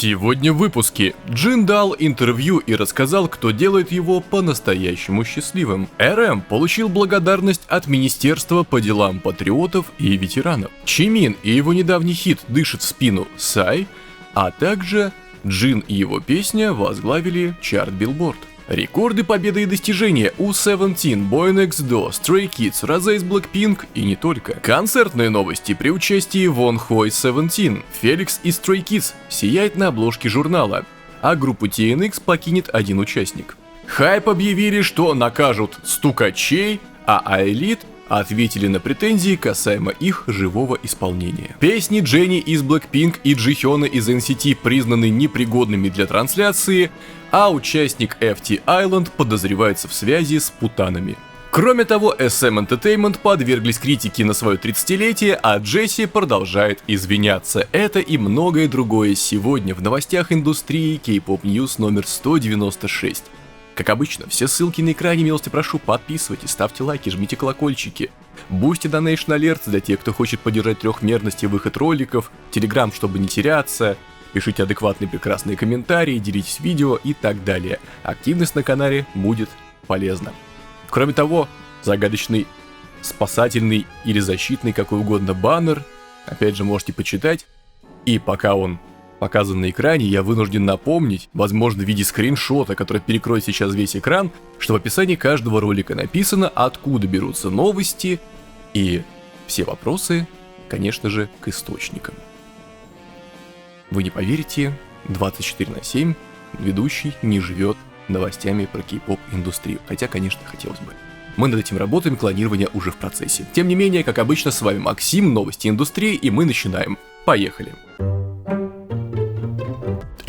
Сегодня в выпуске Джин дал интервью и рассказал, кто делает его по-настоящему счастливым. РМ получил благодарность от Министерства по делам патриотов и ветеранов. Чимин и его недавний хит «Дышит в спину» Сай, а также Джин и его песня возглавили чарт Billboard. Рекорды, победы и достижения у Seventeen, Boy Next Door, Stray Kids, Rosé из Blackpink и не только. Концертные новости при участии Вон Хо из Seventeen, Феликс из Stray Kids сияет на обложке журнала, а группу TNX покинет один участник. Хайп объявили, что накажут стукачей, а I-Elite ответили на претензии касаемо их живого исполнения. Песни Дженни из Blackpink и Джихёна из NCT признаны непригодными для трансляции, а участник FT Island подозревается в связи с путанами. Кроме того, SM Entertainment подверглись критике на свое 30-летие, а Джесси продолжает извиняться. Это и многое другое сегодня в новостях индустрии K-Pop News номер 196. Как обычно, все ссылки на экране, милости прошу, подписывайтесь, ставьте лайки, жмите колокольчики. Boosty Donation Alerts для тех, кто хочет поддержать трехмерность и выход роликов, Telegram, чтобы не теряться, пишите адекватные прекрасные комментарии, делитесь видео и так далее. Активность на канале будет полезна. Кроме того, загадочный, спасательный или защитный, какой угодно баннер, опять же можете почитать, и пока он показан на экране, я вынужден напомнить, возможно в виде скриншота, который перекроет сейчас весь экран, что в описании каждого ролика написано, откуда берутся новости, и все вопросы, конечно же, к источникам. Вы не поверите, 24/7 ведущий не живет новостями про кей-поп индустрию, хотя, конечно, хотелось бы. Мы над этим работаем, клонирование уже в процессе. Тем не менее, как обычно, с вами Максим, новости индустрии, и мы начинаем. Поехали!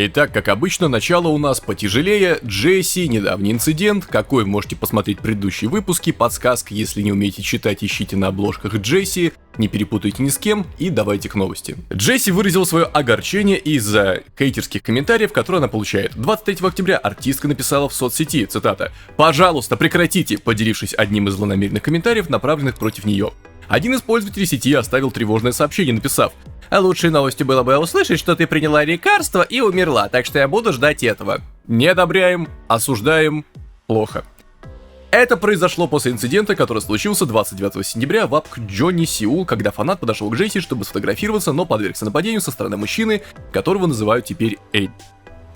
Итак, как обычно, начало у нас потяжелее. Джесси, недавний инцидент. Какой можете посмотреть предыдущие выпуски. Подсказка, если не умеете читать, ищите на обложках Джесси. Не перепутайте ни с кем. И давайте к новости. Джесси выразила свое огорчение из-за хейтерских комментариев, которые она получает. 23 октября артистка написала в соцсети, цитата: «Пожалуйста, прекратите», поделившись одним из злонамеренных комментариев, направленных против нее. Один из пользователей сети оставил тревожное сообщение, написав: «Лучшей новостью было бы услышать, что ты приняла лекарство и умерла, так что я буду ждать этого». Не одобряем, осуждаем, плохо. Это произошло после инцидента, который случился 29 сентября в АПК Джонни Сеул, когда фанат подошел к Джесси, чтобы сфотографироваться, но подвергся нападению со стороны мужчины, которого называют теперь Эйд,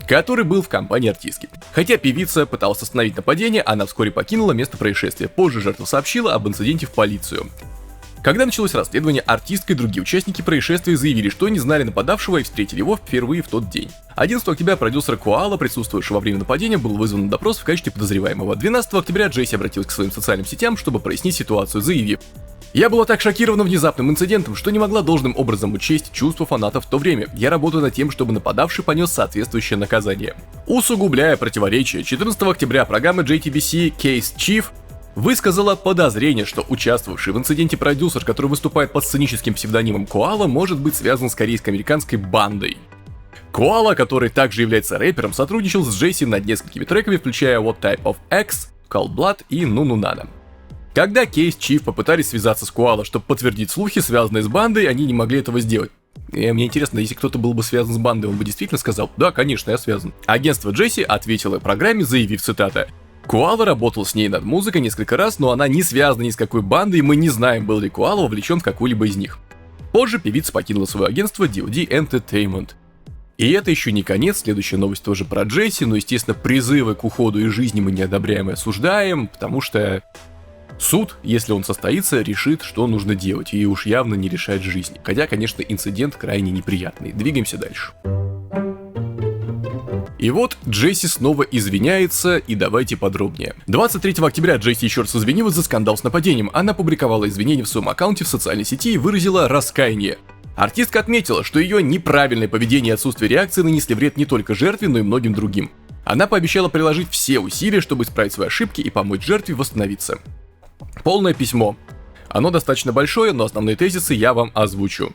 который был в компании артистки. Хотя певица пыталась остановить нападение, она вскоре покинула место происшествия. Позже жертва сообщила об инциденте в полицию. Когда началось расследование, артистка и другие участники происшествия заявили, что не знали нападавшего и встретили его впервые в тот день. 11 октября продюсер Коала, присутствующий во время нападения, был вызван на допрос в качестве подозреваемого. 12 октября Джесси обратилась к своим социальным сетям, чтобы прояснить ситуацию, заявив: «Я была так шокирована внезапным инцидентом, что не могла должным образом учесть чувства фанатов в то время. Я работаю над тем, чтобы нападавший понес соответствующее наказание». Усугубляя противоречия, 14 октября программа JTBC Case Chief высказала подозрение, что участвовавший в инциденте продюсер, который выступает под сценическим псевдонимом Коала, может быть связан с корейско-американской бандой. Коала, который также является рэпером, сотрудничал с Джесси над несколькими треками, включая What Type of X, Cold Blood и Ну Надо. Когда Case Chief попытались связаться с Коала, чтобы подтвердить слухи, связанные с бандой, они не могли этого сделать. Мне интересно, если кто-то был бы связан с бандой, он бы действительно сказал: «Да, конечно, я связан». Агентство Джесси ответило программе, заявив, цитата: «Коала работал с ней над музыкой несколько раз, но она не связана ни с какой бандой, и мы не знаем, был ли Коала вовлечен в какую-либо из них». Позже певица покинула свое агентство DOD Entertainment. И это еще не конец, следующая новость тоже про Джесси, но, естественно, призывы к уходу из жизни мы не одобряем и осуждаем, потому что суд, если он состоится, решит, что нужно делать, и уж явно не решает жизнь. Хотя, конечно, инцидент крайне неприятный. Двигаемся дальше. И вот Джесси снова извиняется, и давайте подробнее. 23 октября Джесси еще раз извинилась за скандал с нападением. Она публиковала извинения в своем аккаунте в социальной сети и выразила раскаяние. Артистка отметила, что ее неправильное поведение и отсутствие реакции нанесли вред не только жертве, но и многим другим. Она пообещала приложить все усилия, чтобы исправить свои ошибки и помочь жертве восстановиться. Полное письмо. Оно достаточно большое, но основные тезисы я вам озвучу.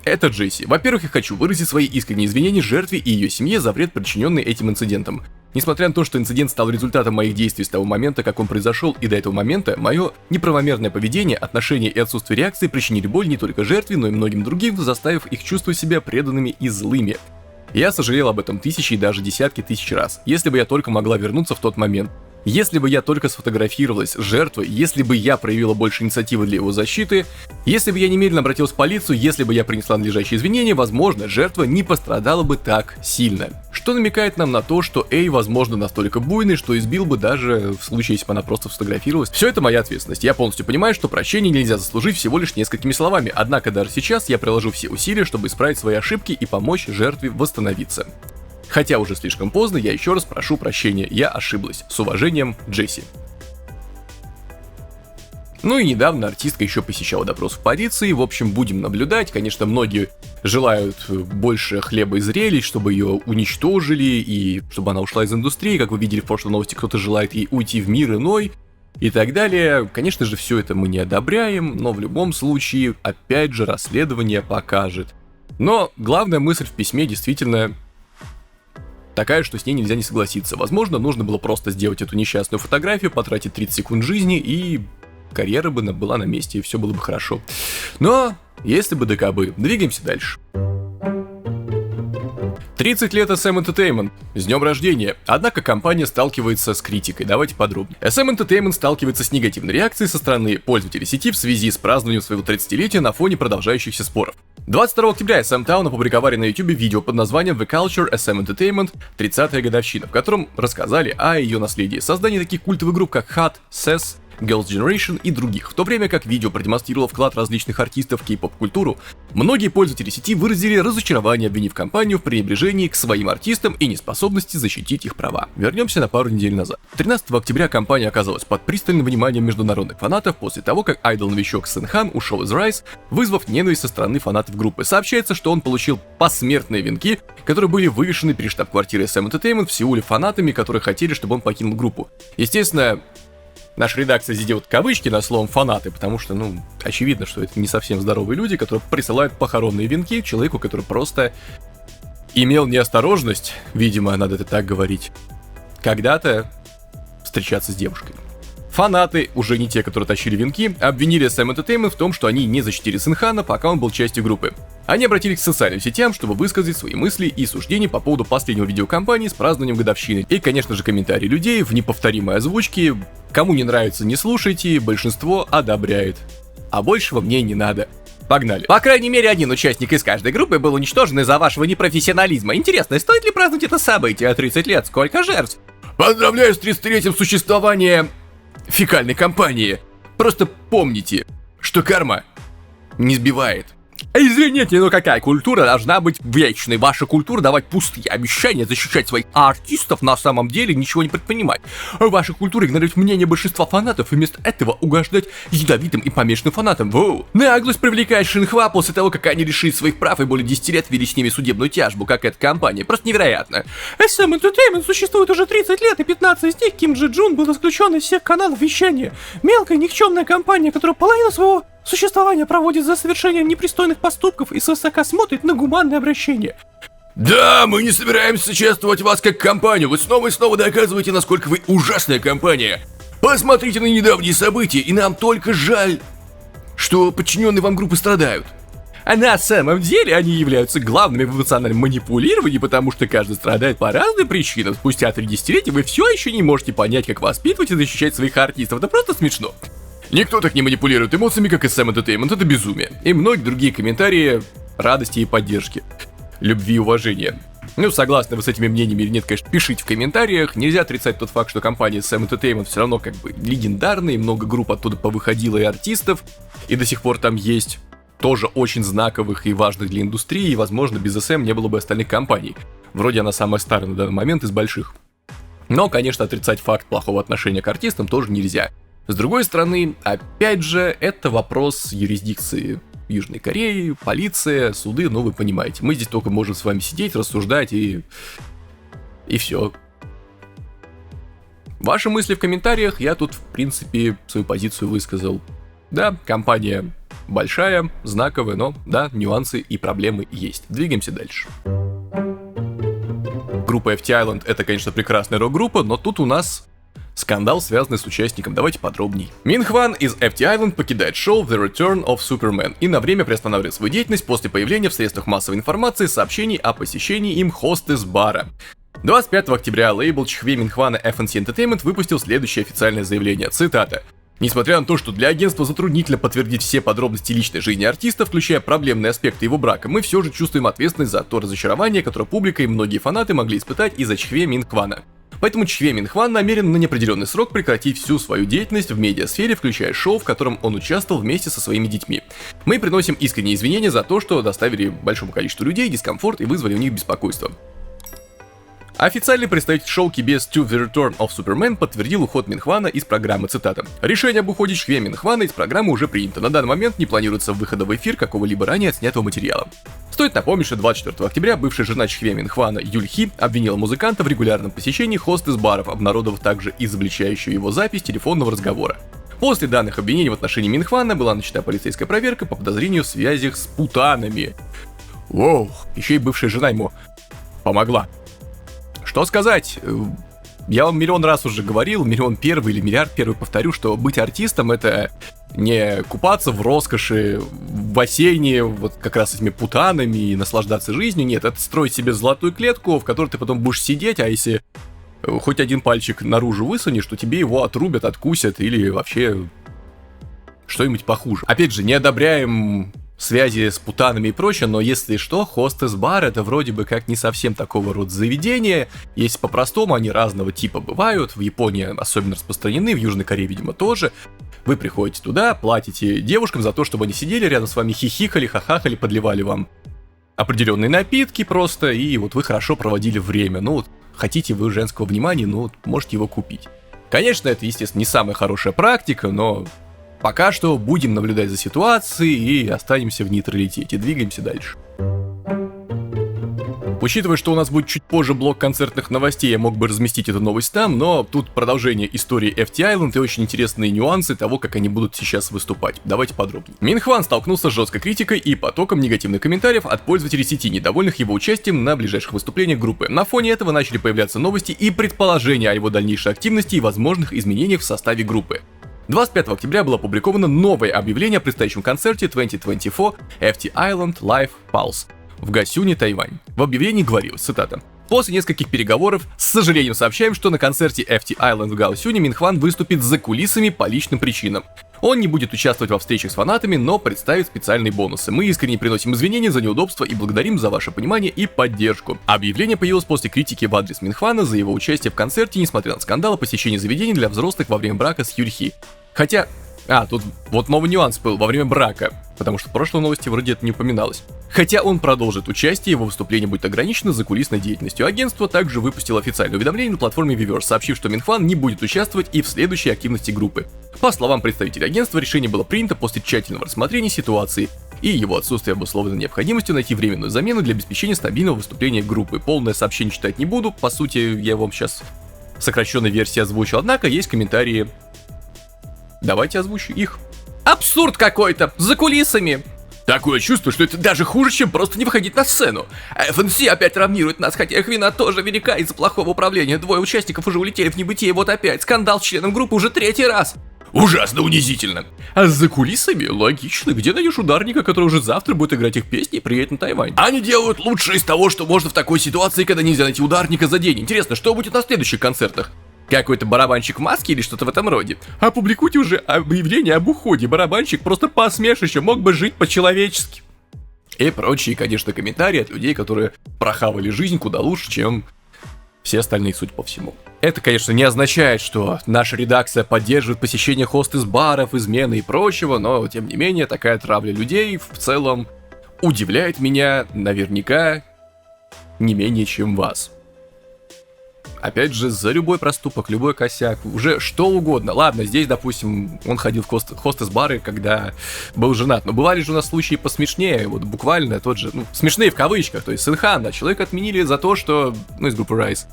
Это Джесси. Во-первых, я хочу выразить свои искренние извинения жертве и ее семье за вред, причиненный этим инцидентом. Несмотря на то, что инцидент стал результатом моих действий с того момента, как он произошел, и до этого момента, мое неправомерное поведение, отношение и отсутствие реакции причинили боль не только жертве, но и многим другим, заставив их чувствовать себя преданными и злыми. Я сожалел об этом тысячи и даже десятки тысяч раз. Если бы я только могла вернуться в тот момент. Если бы я только сфотографировалась с жертвой, если бы я проявила больше инициативы для его защиты, если бы я немедленно обратилась в полицию, если бы я принесла надлежащие извинения, возможно, жертва не пострадала бы так сильно. Что намекает нам на то, что Эй, возможно, настолько буйный, что избил бы даже в случае, если бы она просто сфотографировалась. Все это моя ответственность. Я полностью понимаю, что прощение нельзя заслужить всего лишь несколькими словами, однако даже сейчас я приложу все усилия, чтобы исправить свои ошибки и помочь жертве восстановиться. Хотя уже слишком поздно, я еще раз прошу прощения, я ошиблась. С уважением, Джесси. Ну и недавно артистка еще посещала допрос в полиции, в общем, будем наблюдать. Конечно, многие желают больше хлеба и зрелищ, чтобы ее уничтожили и чтобы она ушла из индустрии. Как вы видели в прошлой новости, кто-то желает ей уйти в мир иной и так далее. Конечно же, все это мы не одобряем, но в любом случае, опять же, расследование покажет. Но главная мысль в письме действительно такая, что с ней нельзя не согласиться. Возможно, нужно было просто сделать эту несчастную фотографию, потратить 30 секунд жизни, и карьера бы была на месте, и все было бы хорошо. Но, если бы да кабы, двигаемся дальше. 30 лет SM Entertainment. С днем рождения. Однако компания сталкивается с критикой. Давайте подробнее. SM Entertainment сталкивается с негативной реакцией со стороны пользователей сети в связи с празднованием своего 30-летия на фоне продолжающихся споров. 22 октября SM Town опубликовали на YouTube видео под названием The Culture SM Entertainment 30-я годовщина, в котором рассказали о ее наследии, создании таких культовых групп как Hot, SES, Girls' Generation и других. В то время как видео продемонстрировало вклад различных артистов в кей-поп-культуру, многие пользователи сети выразили разочарование, обвинив компанию в пренебрежении к своим артистам и неспособности защитить их права. Вернемся на пару недель назад. 13 октября компания оказалась под пристальным вниманием международных фанатов после того, как айдол-новичок Сэнхан ушел из Rise, вызвав ненависть со стороны фанатов группы. Сообщается, что он получил посмертные венки, которые были вывешены перед штаб-квартирой SM Entertainment в Сеуле фанатами, которые хотели, чтобы он покинул группу. Естественно, наша редакция здесь делает кавычки на словом «фанаты», потому что, очевидно, что это не совсем здоровые люди, которые присылают похоронные венки человеку, который просто имел неосторожность, видимо, надо это так говорить, когда-то встречаться с девушкой. Фанаты, уже не те, которые тащили венки, обвинили SM Entertainment в том, что они не защитили Сэнхана, пока он был частью группы. Они обратились к социальным сетям, чтобы высказать свои мысли и суждения по поводу последнего видео компании с празднованием годовщины. И, конечно же, комментарии людей в неповторимой озвучке. Кому не нравится, не слушайте, большинство одобряет. А большего мне не надо. Погнали. По крайней мере, один участник из каждой группы был уничтожен из-за вашего непрофессионализма. Интересно, стоит ли праздновать это событие? 30 лет, сколько жертв? Поздравляю с 33-м существования фекальной компании. Просто помните, что карма не сбивает. Извините, но какая культура должна быть вечной? Ваша культура давать пустые обещания, защищать своих артистов, на самом деле ничего не предпринимать. Ваша культура игнорирует мнение большинства фанатов и вместо этого угождать ядовитым и помешанным фанатам. Воу. Наглость привлекает Шинхва после того, как они лишились своих прав и более 10 лет вели с ними судебную тяжбу, как эта компания. Просто невероятно. SM Entertainment существует уже 30 лет, и 15 из них Ким Джи Джун был исключен из всех каналов вещания. Мелкая никчемная компания, которая половину своего существование проводит за совершением непристойных поступков и свысока смотрит на гуманное обращение. Да, мы не собираемся чествовать вас как компанию. Вы снова и снова доказываете, насколько вы ужасная компания. Посмотрите на недавние события, и нам только жаль, что подчиненные вам группы страдают. А на самом деле они являются главными в эмоциональном манипулировании, потому что каждый страдает по разным причинам. Спустя 3 десятилетия вы все еще не можете понять, как воспитывать и защищать своих артистов. Это просто смешно. Никто так не манипулирует эмоциями, как SM Entertainment, это безумие. И многие другие комментарии радости и поддержки, любви и уважения. Согласны вы с этими мнениями или нет, конечно, пишите в комментариях. Нельзя отрицать тот факт, что компания SM Entertainment все равно как бы легендарная, и много групп оттуда повыходило и артистов, и до сих пор там есть, тоже очень знаковых и важных для индустрии, и, возможно, без SM не было бы остальных компаний. Вроде она самая старая на данный момент из больших. Но, конечно, отрицать факт плохого отношения к артистам тоже нельзя. С другой стороны, опять же, это вопрос юрисдикции Южной Кореи, полиция, суды, вы понимаете. Мы здесь только можем с вами сидеть, рассуждать и все. Ваши мысли в комментариях, я тут, в принципе, свою позицию высказал. Да, компания большая, знаковая, но, да, нюансы и проблемы есть. Двигаемся дальше. Группа FT Island — это, конечно, прекрасная рок-группа, но тут у нас Скандал, связанный с участником, давайте подробней. Мин Хван из FT Island покидает шоу The Return of Superman и на время приостанавливает свою деятельность после появления в средствах массовой информации сообщений о посещении им хостес-бара. 25 октября лейбл Чхве Мин Хвана FNC Entertainment выпустил следующее официальное заявление, цитата. Несмотря на то, что для агентства затруднительно подтвердить все подробности личной жизни артиста, включая проблемные аспекты его брака, мы все же чувствуем ответственность за то разочарование, которое публика и многие фанаты могли испытать из-за Чхве Мин Хвана. Поэтому Чхве Мин Хван намерен на неопределенный срок прекратить всю свою деятельность в медиасфере, включая шоу, в котором он участвовал вместе со своими детьми. Мы приносим искренние извинения за то, что доставили большому количеству людей дискомфорт и вызвали у них беспокойство. Официальный представитель шоу KBS 2 The Return of Superman подтвердил уход Мин Хвана из программы, цитата. «Решение об уходе Чхве Мин Хвана из программы уже принято. На данный момент не планируется выхода в эфир какого-либо ранее отснятого материала». Стоит напомнить, что 24 октября бывшая жена Чхве Мин Хвана Юль Хи обвинила музыканта в регулярном посещении хостес-баров, обнародовав также изобличающую его запись телефонного разговора. После данных обвинений в отношении Мин Хвана была начата полицейская проверка по подозрению в связях с путанами. Воу, еще и бывшая жена ему помогла. Что сказать? Я вам миллион раз уже говорил, миллион первый или миллиард первый повторю, что быть артистом — это не купаться в роскоши, в бассейне, вот как раз с этими путанами и наслаждаться жизнью. Нет, это строить себе золотую клетку, в которой ты потом будешь сидеть, а если хоть один пальчик наружу высунешь, то тебе его отрубят, откусят или вообще что-нибудь похуже. Опять же, не одобряем связи с путанами и прочее, но если что, хостес-бар — это вроде бы как не совсем такого рода заведения. Если по-простому, они разного типа бывают, в Японии особенно распространены, в Южной Корее, видимо, тоже. Вы приходите туда, платите девушкам за то, чтобы они сидели рядом с вами, хихикали, хахахали, подливали вам определенные напитки просто, и вот вы хорошо проводили время. Ну вот, хотите вы женского внимания, ну вот, можете его купить. Конечно, это, естественно, не самая хорошая практика, но пока что будем наблюдать за ситуацией и останемся в нейтралитете, двигаемся дальше. Учитывая, что у нас будет чуть позже блок концертных новостей, я мог бы разместить эту новость там, но тут продолжение истории FT Island и очень интересные нюансы того, как они будут сейчас выступать. Давайте подробнее. Мин Хван столкнулся с жесткой критикой и потоком негативных комментариев от пользователей сети, недовольных его участием на ближайших выступлениях группы. На фоне этого начали появляться новости и предположения о его дальнейшей активности и возможных изменениях в составе группы. 25 октября было опубликовано новое объявление о предстоящем концерте 2024 FT Island Live Pulse в Гасюне, Тайвань. В объявлении говорилось, цитата. После нескольких переговоров, с сожалением сообщаем, что на концерте FT Island в Гаосюне Мин Хван выступит за кулисами по личным причинам. Он не будет участвовать во встречах с фанатами, но представит специальные бонусы. Мы искренне приносим извинения за неудобства и благодарим за ваше понимание и поддержку. Объявление появилось после критики в адрес Мин Хвана за его участие в концерте, несмотря на скандал о посещении заведений для взрослых во время брака с Юль Хи. Хотя... тут вот новый нюанс был во время брака, потому что в прошлой новости вроде это не упоминалось. Хотя он продолжит участие, его выступление будет ограничено закулисной деятельностью. Агентство также выпустило официальное уведомление на платформе Weverse, сообщив, что Мин Хван не будет участвовать и в следующей активности группы. По словам представителя агентства, решение было принято после тщательного рассмотрения ситуации, и его отсутствие обусловлено необходимостью найти временную замену для обеспечения стабильного выступления группы. Полное сообщение читать не буду, по сути, я вам сейчас сокращенной версии озвучил, однако есть комментарии. Давайте озвучу их. Абсурд какой-то! За кулисами! Такое чувство, что это даже хуже, чем просто не выходить на сцену. FNC опять травмирует нас, хотя их вина тоже велика из-за плохого управления. Двое участников уже улетели в небытие, вот опять. Скандал с членом группы уже третий раз. Ужасно унизительно. А за кулисами логично. Где найдешь ударника, который уже завтра будет играть их песни и приедет на Тайвань? Они делают лучшее из того, что можно в такой ситуации, когда нельзя найти ударника за день. Интересно, что будет на следующих концертах? Какой-то барабанщик в маске или что-то в этом роде? Опубликуйте уже объявление об уходе. Барабанщик просто посмешище, мог бы жить по-человечески. И прочие, конечно, комментарии от людей, которые прохавали жизнь куда лучше, чем все остальные, судя по всему. Это, конечно, не означает, что наша редакция поддерживает посещение хостес-баров, измены и прочего, но, тем не менее, такая травля людей в целом удивляет меня наверняка не менее, чем вас. Опять же, за любой проступок, любой косяк, уже что угодно. Ладно, здесь, допустим, он ходил в хостес-бары, когда был женат. Но бывали же у нас случаи посмешнее, вот буквально тот же, смешные в кавычках, то есть Сынхан, да, человека отменили за то, что, из группы Rise,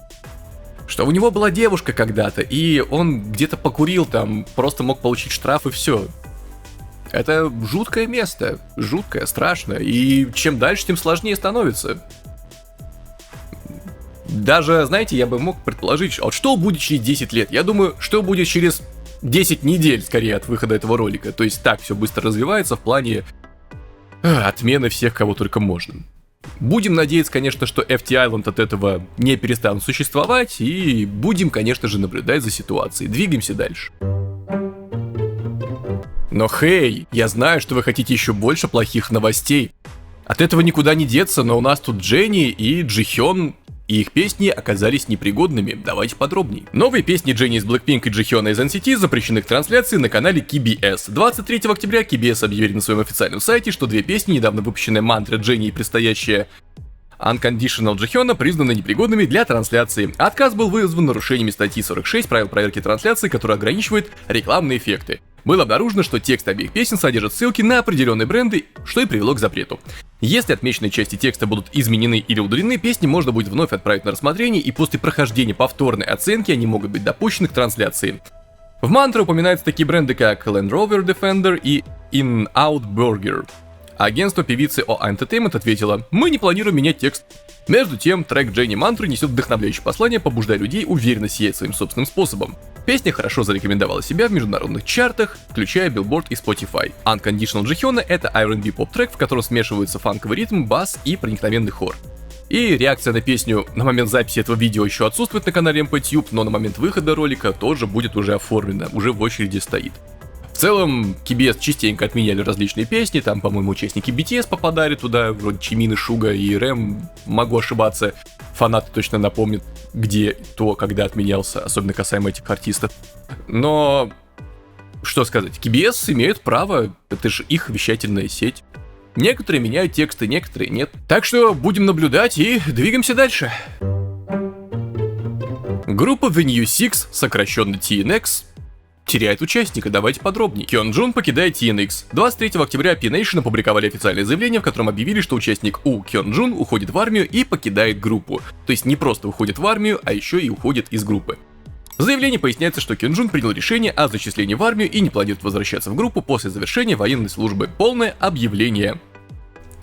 что у него была девушка когда-то, и он где-то покурил там, просто мог получить штраф и все. Это жуткое место, жуткое, страшное, и чем дальше, тем сложнее становится. Даже, знаете, я бы мог предположить, вот что будет через 10 лет? Я думаю, что будет через 10 недель, скорее, от выхода этого ролика. То есть так все быстро развивается в плане отмены всех, кого только можно. Будем надеяться, конечно, что FT Island от этого не перестанут существовать, и будем, конечно же, наблюдать за ситуацией. Двигаемся дальше. Но хей, я знаю, что вы хотите еще больше плохих новостей. От этого никуда не деться, но у нас тут Дженни и Джихён, и их песни оказались непригодными. Давайте подробнее. Новые песни Дженни из Blackpink и Джихёна из NCT запрещены к трансляции на канале KBS. 23 октября KBS объявили на своем официальном сайте, что две песни, недавно выпущенная мантра Дженни и предстоящая Unconditional Джихёна, признаны непригодными для трансляции. Отказ был вызван нарушениями статьи 46 правил проверки трансляции, которая ограничивает рекламные эффекты. Было обнаружено, что текст обеих песен содержит ссылки на определенные бренды, что и привело к запрету. Если отмеченные части текста будут изменены или удалены, песни можно будет вновь отправить на рассмотрение, и после прохождения повторной оценки они могут быть допущены к трансляции. В мантре упоминаются такие бренды, как Land Rover Defender и In-Out Burger. Агентство певицы O Entertainment ответило: «Мы не планируем менять текст». Между тем, трек Дженни Мантры несет вдохновляющее послание, побуждая людей уверенно сиять своим собственным способом. Песня хорошо зарекомендовала себя в международных чартах, включая Billboard и Spotify. Unconditional Джихёна — это R&B поп-трек, в котором смешиваются фанковый ритм, бас и проникновенный хор. И реакция на песню на момент записи этого видео еще отсутствует на канале MPTube, но на момент выхода ролика тоже будет уже оформлена, уже в очереди стоит. В целом, KBS частенько отменяли различные песни, там, по-моему, участники BTS попадали туда, вроде Чимины, Шуга и Рэм, могу ошибаться, фанаты точно напомнят, где, то, когда отменялся, особенно касаемо этих артистов. Но, что сказать, KBS имеют право, это же их вещательная сеть. Некоторые меняют тексты, некоторые нет. Так что будем наблюдать и двигаемся дальше. Группа The New Six, сокращенно TNX, теряет участника, давайте подробнее. Кёнджун покидает TNX. 23 октября P-Nation опубликовали официальное заявление, в котором объявили, что участник У Кёнджун уходит в армию и покидает группу. То есть не просто уходит в армию, а еще и уходит из группы. В заявлении поясняется, что Кёнджун принял решение о зачислении в армию и не планирует возвращаться в группу после завершения военной службы. Полное объявление.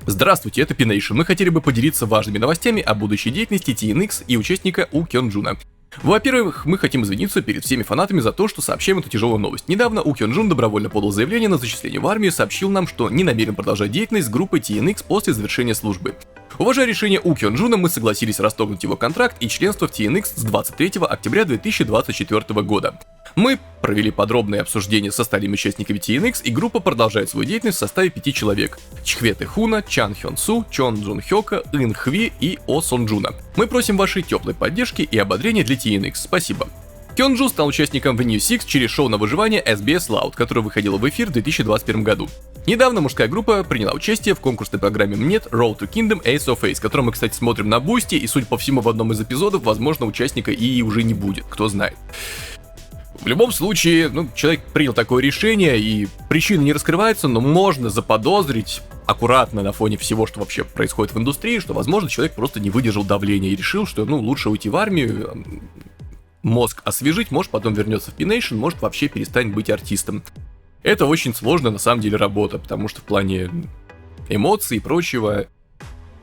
Здравствуйте, это P-Nation. Мы хотели бы поделиться важными новостями о будущей деятельности TNX и участника У Кёнджуна. Во-первых, мы хотим извиниться перед всеми фанатами за то, что сообщаем эту тяжелую новость. Недавно У Кёнджун добровольно подал заявление на зачисление в армию и сообщил нам, что не намерен продолжать деятельность с группой TNX после завершения службы. Уважая решение У Кёнджуна, мы согласились расторгнуть его контракт и членство в TNX с 23 октября 2024 года. Мы провели подробное обсуждение с остальными участниками TNX, и группа продолжает свою деятельность в составе 5 человек: Чхве Хуна, Чан Хён Су, Чон Джун Хёка, Ин Хви и О Сон Джуна. Мы просим вашей теплой поддержки и ободрения для TNX. Спасибо. Кёнджу стал участником The New Six через шоу на выживание SBS Loud, которое выходило в эфир в 2021 году. Недавно мужская группа приняла участие в конкурсной программе MNET Road to Kingdom Ace of Ace, которую мы, кстати, смотрим на Бусти, и, судя по всему, в одном из эпизодов, возможно, участника и уже не будет, кто знает. В любом случае, человек принял такое решение, и причины не раскрываются, но можно заподозрить аккуратно на фоне всего, что вообще происходит в индустрии, что, возможно, человек просто не выдержал давления и решил, что, лучше уйти в армию, мозг освежить, может, потом вернется в P-Nation, может, вообще перестанет быть артистом. Это очень сложная, на самом деле, работа, потому что в плане эмоций и прочего,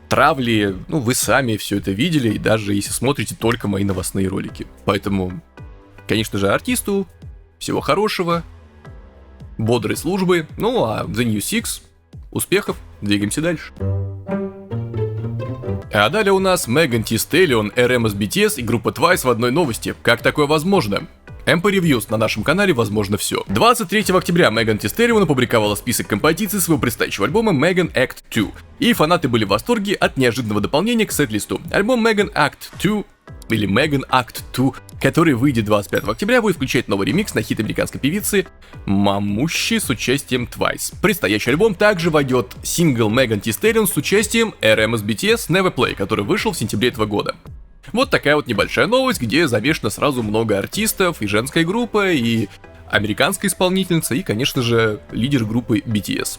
травли, вы сами все это видели, и даже если смотрите только мои новостные ролики. Поэтому, конечно же, артисту всего хорошего, бодрой службы, а The New Six успехов, двигаемся дальше. А далее у нас Megan Thee Stallion, RM из BTS и группа Twice в одной новости. Как такое возможно? MP Reviews, на нашем канале возможно все. 23 октября Megan Thee Stallion опубликовала список композиций своего предстоящего альбома Megan Act 2. И фанаты были в восторге от неожиданного дополнения к сет-листу. Альбом Megan Act 2 или Megan Act 2, который выйдет 25 октября, будет включать новый ремикс на хит американской певицы Мамущи с участием Twice. Предстоящий альбом также войдет сингл Megan Thee Stallion с участием RM из BTS Never Play, который вышел в сентябре этого года. Вот такая вот небольшая новость, где замешано сразу много артистов, и женская группа, и американская исполнительница, и, конечно же, лидер группы BTS.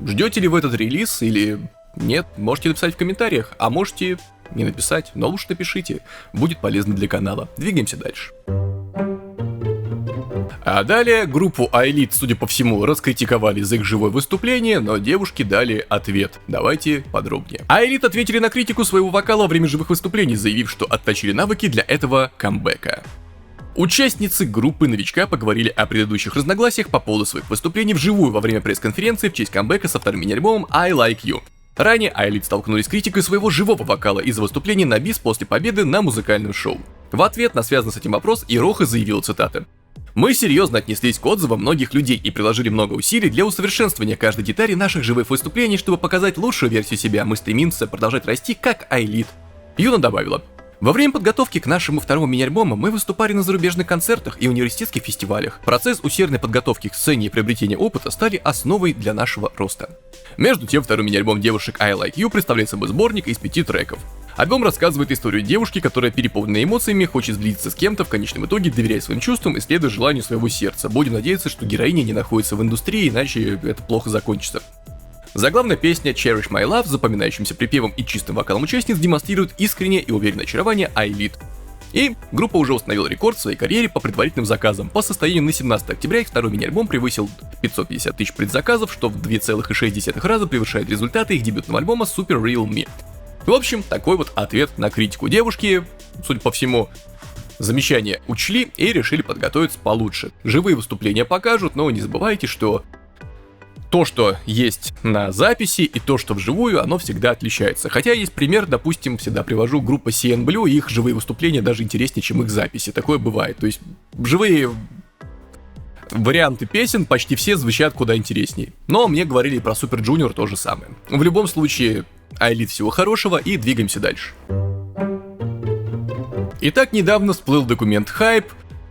Ждете ли вы этот релиз или нет? Можете написать в комментариях, а можете не написать, но лучше напишите, будет полезно для канала. Двигаемся дальше. А далее группу iLead, судя по всему, раскритиковали за их живое выступление, но девушки дали ответ. Давайте подробнее. iLead ответили на критику своего вокала во время живых выступлений, заявив, что отточили навыки для этого камбэка. Участницы группы новичка поговорили о предыдущих разногласиях по поводу своих выступлений вживую во время пресс-конференции в честь камбэка со вторым мини-альбомом I Like You. Ранее iLead столкнулись с критикой своего живого вокала из-за выступления на бис после победы на музыкальном шоу. В ответ на связанный с этим вопрос Ироха заявила, цитата: «Мы серьезно отнеслись к отзывам многих людей и приложили много усилий для усовершенствования каждой детали наших живых выступлений, чтобы показать лучшую версию себя. Мы стремимся продолжать расти как iLead». Юна добавила: «Во время подготовки к нашему второму мини-альбому мы выступали на зарубежных концертах и университетских фестивалях. Процесс усердной подготовки к сцене и приобретения опыта стали основой для нашего роста». Между тем, второй мини-альбом девушек I Like You представляет собой сборник из 5 треков. Альбом рассказывает историю девушки, которая, переполненная эмоциями, хочет сблизиться с кем-то, в конечном итоге доверяя своим чувствам и следуя желанию своего сердца. Будем надеяться, что героиня не находится в индустрии, иначе это плохо закончится. Заглавная песня Cherish My Love с запоминающимся припевом и чистым вокалом участниц демонстрирует искреннее и уверенное очарование iLead. И группа уже установила рекорд в своей карьере по предварительным заказам. По состоянию на 17 октября их второй мини-альбом превысил 550 тысяч предзаказов, что в 2,6 раза превышает результаты их дебютного альбома Super Real Me. В общем, такой вот ответ на критику. Девушки, судя по всему, замечания учли и решили подготовиться получше. Живые выступления покажут, но не забывайте, что то, что есть на записи, и то, что вживую, оно всегда отличается. Хотя есть пример, допустим, всегда привожу, группа CN Blue, и их живые выступления даже интереснее, чем их записи. Такое бывает. То есть живые варианты песен почти все звучат куда интереснее. Но мне говорили и про Super Junior то же самое. В любом случае, iLead, всего хорошего и двигаемся дальше. Итак, недавно всплыл документ Hype,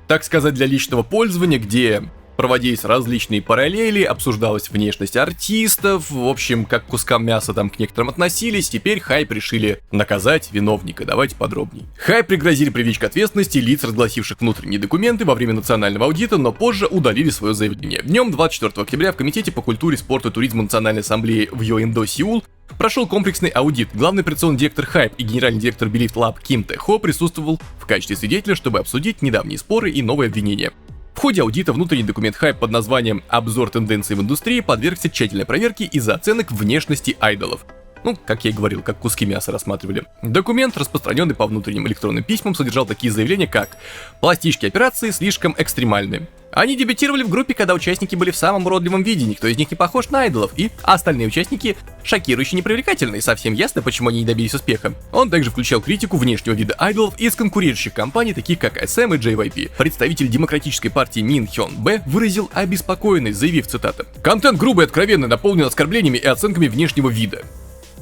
так сказать, для личного пользования, где проводились различные параллели, обсуждалась внешность артистов, в общем, как к кускам мяса там к некоторым относились. Теперь Hype решили наказать виновника. Давайте подробнее. Hype пригрозили привлечь к ответственности лиц, разгласивших внутренние документы во время национального аудита, но позже удалили свое заявление. Днем 24 октября в Комитете по культуре, спорту и туризму Национальной ассамблеи в Йоиндо, Сеул, прошел комплексный аудит. Главный операционный директор Hype и генеральный директор Belift Lab Ким Тэ Хо присутствовал в качестве свидетеля, чтобы обсудить недавние споры и новые обвинения. В ходе аудита внутренний документ Hype под названием «Обзор тенденций в индустрии» подвергся тщательной проверке из-за оценок внешности айдолов. Ну, как я и говорил, как куски мяса рассматривали. Документ, распространенный по внутренним электронным письмам, содержал такие заявления, как: пластические операции слишком экстремальны. Они дебютировали в группе, когда участники были в самом уродливом виде, никто из них не похож на айдолов, и остальные участники шокирующе непривлекательны, и совсем ясно, почему они не добились успеха. Он также включал критику внешнего вида айдолов из конкурирующих компаний, таких как SM и JYP. Представитель демократической партии Мин Хён Бэ выразил обеспокоенность, заявив, цитата: «Контент грубый и откровенный, наполнен оскорблениями и оценками внешнего вида».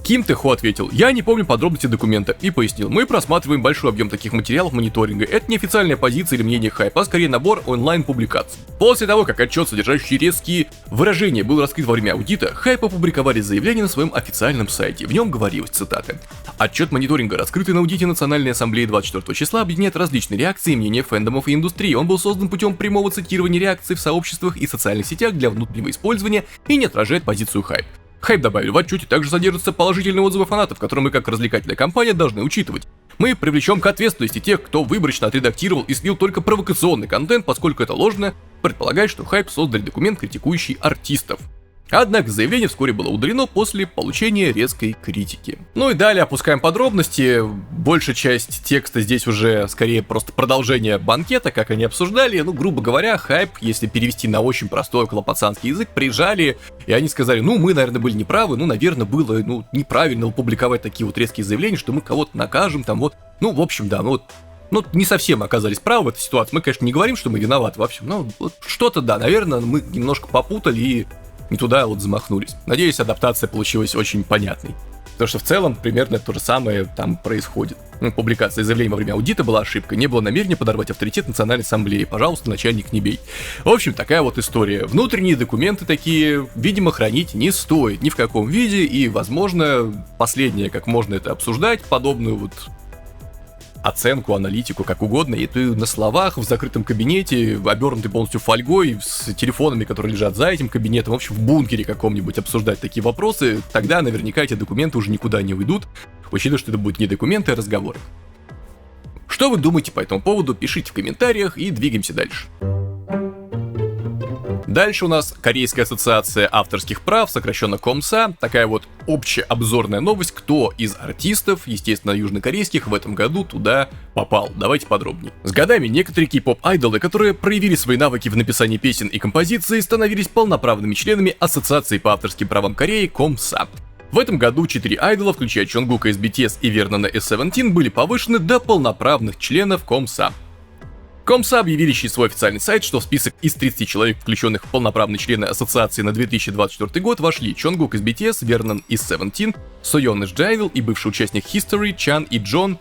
Ким Тэ Хо ответил: «Я не помню подробности документа», и пояснил: «Мы просматриваем большой объем таких материалов мониторинга. Это не официальная позиция или мнение Хайпа, а скорее набор онлайн-публикаций». После того, как отчет, содержащий резкие выражения, был раскрыт во время аудита, Хайп опубликовали заявление на своем официальном сайте. В нем говорилось, цитата: «Отчет мониторинга, раскрытый на аудите Национальной ассамблеи 24 числа, объединяет различные реакции и мнения фэндомов и индустрии. Он был создан путем прямого цитирования реакций в сообществах и социальных сетях для внутреннего использования и не отражает позицию Хайп». Хайп добавили: «В отчете также содержатся положительные отзывы фанатов, которые мы как развлекательная компания должны учитывать. Мы привлечем к ответственности тех, кто выборочно отредактировал и слил только провокационный контент, поскольку это ложно предполагает, что Хайп создали документ, критикующий артистов». Однако заявление вскоре было удалено после получения резкой критики. Ну и далее опускаем подробности. Большая часть текста здесь уже скорее просто продолжение банкета, как они обсуждали. Ну, грубо говоря, Хайп, если перевести на очень простой околопацанский язык, приезжали, и они сказали: ну, мы, наверное, были неправы, ну, наверное, было, неправильно опубликовать такие вот резкие заявления, что мы кого-то накажем, там вот. Ну, в общем, да, не совсем оказались правы в этой ситуации. Мы, конечно, не говорим, что мы виноваты, в общем, вот что-то, да, наверное, мы немножко попутали и не туда вот замахнулись. Надеюсь, адаптация получилась очень понятной. Потому что в целом примерно то же самое там происходит. Публикация заявления во время аудита была ошибкой. Не было намерения подорвать авторитет Национальной ассамблеи. Пожалуйста, начальник, не бей. В общем, такая вот история. Внутренние документы такие, видимо, хранить не стоит ни в каком виде. И, возможно, последнее, как можно это обсуждать, подобную вот оценку, аналитику, как угодно, и ты на словах, в закрытом кабинете, обернутый полностью фольгой, с телефонами, которые лежат за этим кабинетом, в общем, в бункере каком-нибудь обсуждать такие вопросы, тогда наверняка эти документы уже никуда не уйдут, учитывая, что это будут не документы, а разговоры. Что вы думаете по этому поводу, пишите в комментариях и двигаемся дальше. Дальше у нас Корейская ассоциация авторских прав, сокращенно Комса. Такая вот общеобзорная новость, кто из артистов, естественно, южнокорейских, в этом году туда попал. Давайте подробнее. С годами некоторые кей-поп-айдолы, которые проявили свои навыки в написании песен и композиций, становились полноправными членами Ассоциации по авторским правам Кореи Комса. В этом году 4 айдола, включая Чонгука из BTS и Вернона из Seventeen, были повышены до полноправных членов Комса. Комса объявили через свой официальный сайт, что в список из 30 человек, включенных в полноправные члены ассоциации на 2024 год, вошли Чонгук из BTS, Вернон из Seventeen, Сойон из G-Idol и бывший участник History, Чан и Джон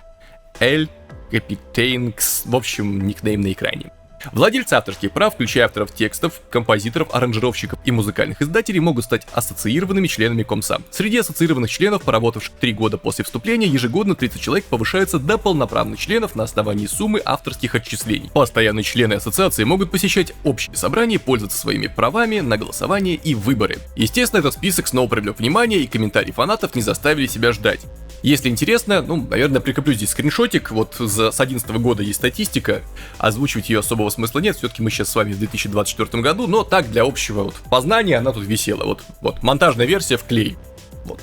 Эль Капитейнкс, в общем, никнейм на экране. Владельцы авторских прав, включая авторов текстов, композиторов, аранжировщиков и музыкальных издателей, могут стать ассоциированными членами Комса. Среди ассоциированных членов, поработавших 3 года после вступления, ежегодно 30 человек повышаются до полноправных членов на основании суммы авторских отчислений. Постоянные члены ассоциации могут посещать общие собрания, пользоваться своими правами на голосование и выборы. Естественно, этот список снова привлек внимание, и комментарии фанатов не заставили себя ждать. Если интересно, наверное, прикреплю здесь скриншотик, вот с 2011 года есть статистика, озвучивать ее особого смысла нет, все-таки мы сейчас с вами в 2024 году, но так, для общего вот познания она тут висела, вот монтажная версия вклей, вот,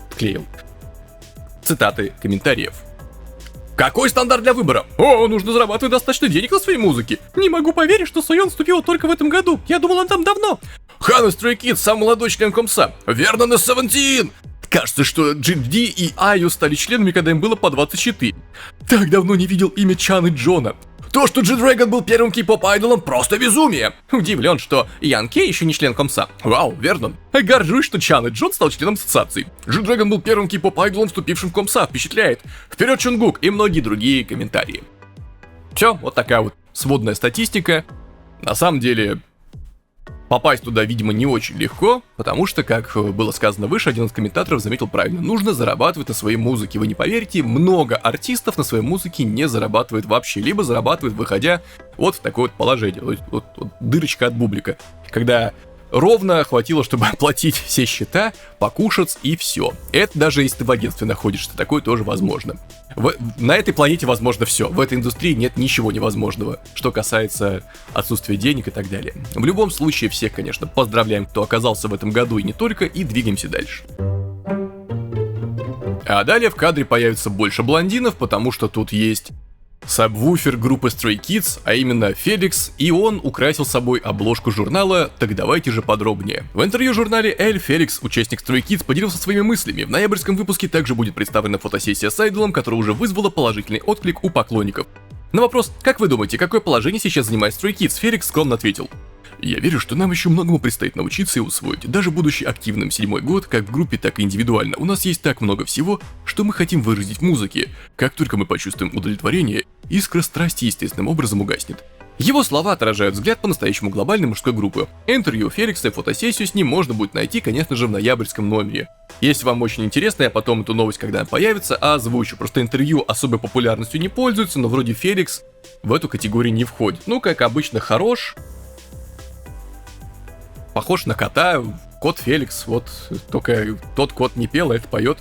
вклеил. Цитаты комментариев. Какой стандарт для выбора? О, нужно зарабатывать достаточно денег на своей музыке. Не могу поверить, что Сойон вступила только в этом году, я думал, он там давно. Хан из Stray Kids, самый молодой член Комса. Вернон из Seventeen. Кажется, что GD и Айю стали членами, когда им было по 24. Так давно не видел имя Чан и Джона. То, что G-Dragon был первым кей-поп-айдолом, просто безумие. Удивлен, что Ян Кей еще не член Комса. Вау, верно. Горжусь, что Чан и Джон стал членом ассоциации. G-Dragon был первым кей-поп-айдолом, вступившим в Комса. Впечатляет. Вперед, Чонгук, и многие другие комментарии. Все, вот такая вот сводная статистика. На самом деле, попасть туда, видимо, не очень легко, потому что, как было сказано выше, один из комментаторов заметил правильно, нужно зарабатывать на своей музыке. Вы не поверите, много артистов на своей музыке не зарабатывает вообще, либо зарабатывает, выходя вот в такое вот положение, вот дырочка от бублика, когда ровно хватило, чтобы оплатить все счета, покушать и все. Это даже если ты в агентстве находишься, такое тоже возможно. На этой планете возможно все. В этой индустрии нет ничего невозможного, что касается отсутствия денег и так далее. В любом случае, всех, конечно, поздравляем, кто оказался в этом году и не только, и двигаемся дальше. А далее в кадре появится больше блондинов, потому что тут есть сабвуфер группы Stray Kids, а именно Феликс, и он украсил собой обложку журнала «Так давайте же подробнее». В интервью в журнале Elle Феликс, участник Stray Kids, поделился своими мыслями. В ноябрьском выпуске также будет представлена фотосессия с айдолом, которая уже вызвала положительный отклик у поклонников. На вопрос «Как вы думаете, какое положение сейчас занимает Stray Kids?», Феликс скромно ответил: «Я верю, что нам еще многому предстоит научиться и усвоить. Даже будучи активным 7-й год, как в группе, так и индивидуально, у нас есть так много всего, что мы хотим выразить в музыке. Как только мы почувствуем удовлетворение, искра страсти естественным образом угаснет». Его слова отражают взгляд по-настоящему глобальной мужской группы. Интервью Феликса и фотосессию с ним можно будет найти, конечно же, в ноябрьском номере. Если вам очень интересно, я потом эту новость, когда она появится, озвучу. Просто интервью особой популярностью не пользуется, но вроде Феликс в эту категорию не входит. Ну, как обычно, хорош. Похож на кота, кот Феликс, вот только тот кот не пел, а это поет.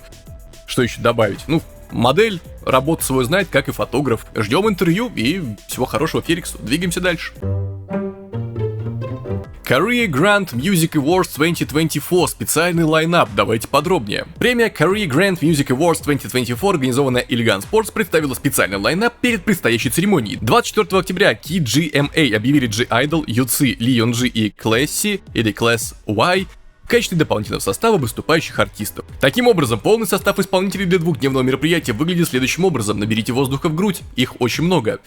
Что еще добавить? Модель работу свою знает, как и фотограф. Ждем интервью и всего хорошего Феликсу. Двигаемся дальше. Korea Grand Music Awards 2024. Специальный лайнап. Давайте подробнее. Премия Korea Grand Music Awards 2024, организованная Elegant Sports, представила специальный лайнап перед предстоящей церемонией. 24 октября KGMA объявили G-Idol, Юци, Ли Йонджи и Classy, или Class Y, в качестве дополнительного состава выступающих артистов. Таким образом, полный состав исполнителей для двухдневного мероприятия выглядит следующим образом. Наберите воздуха в грудь, их очень много.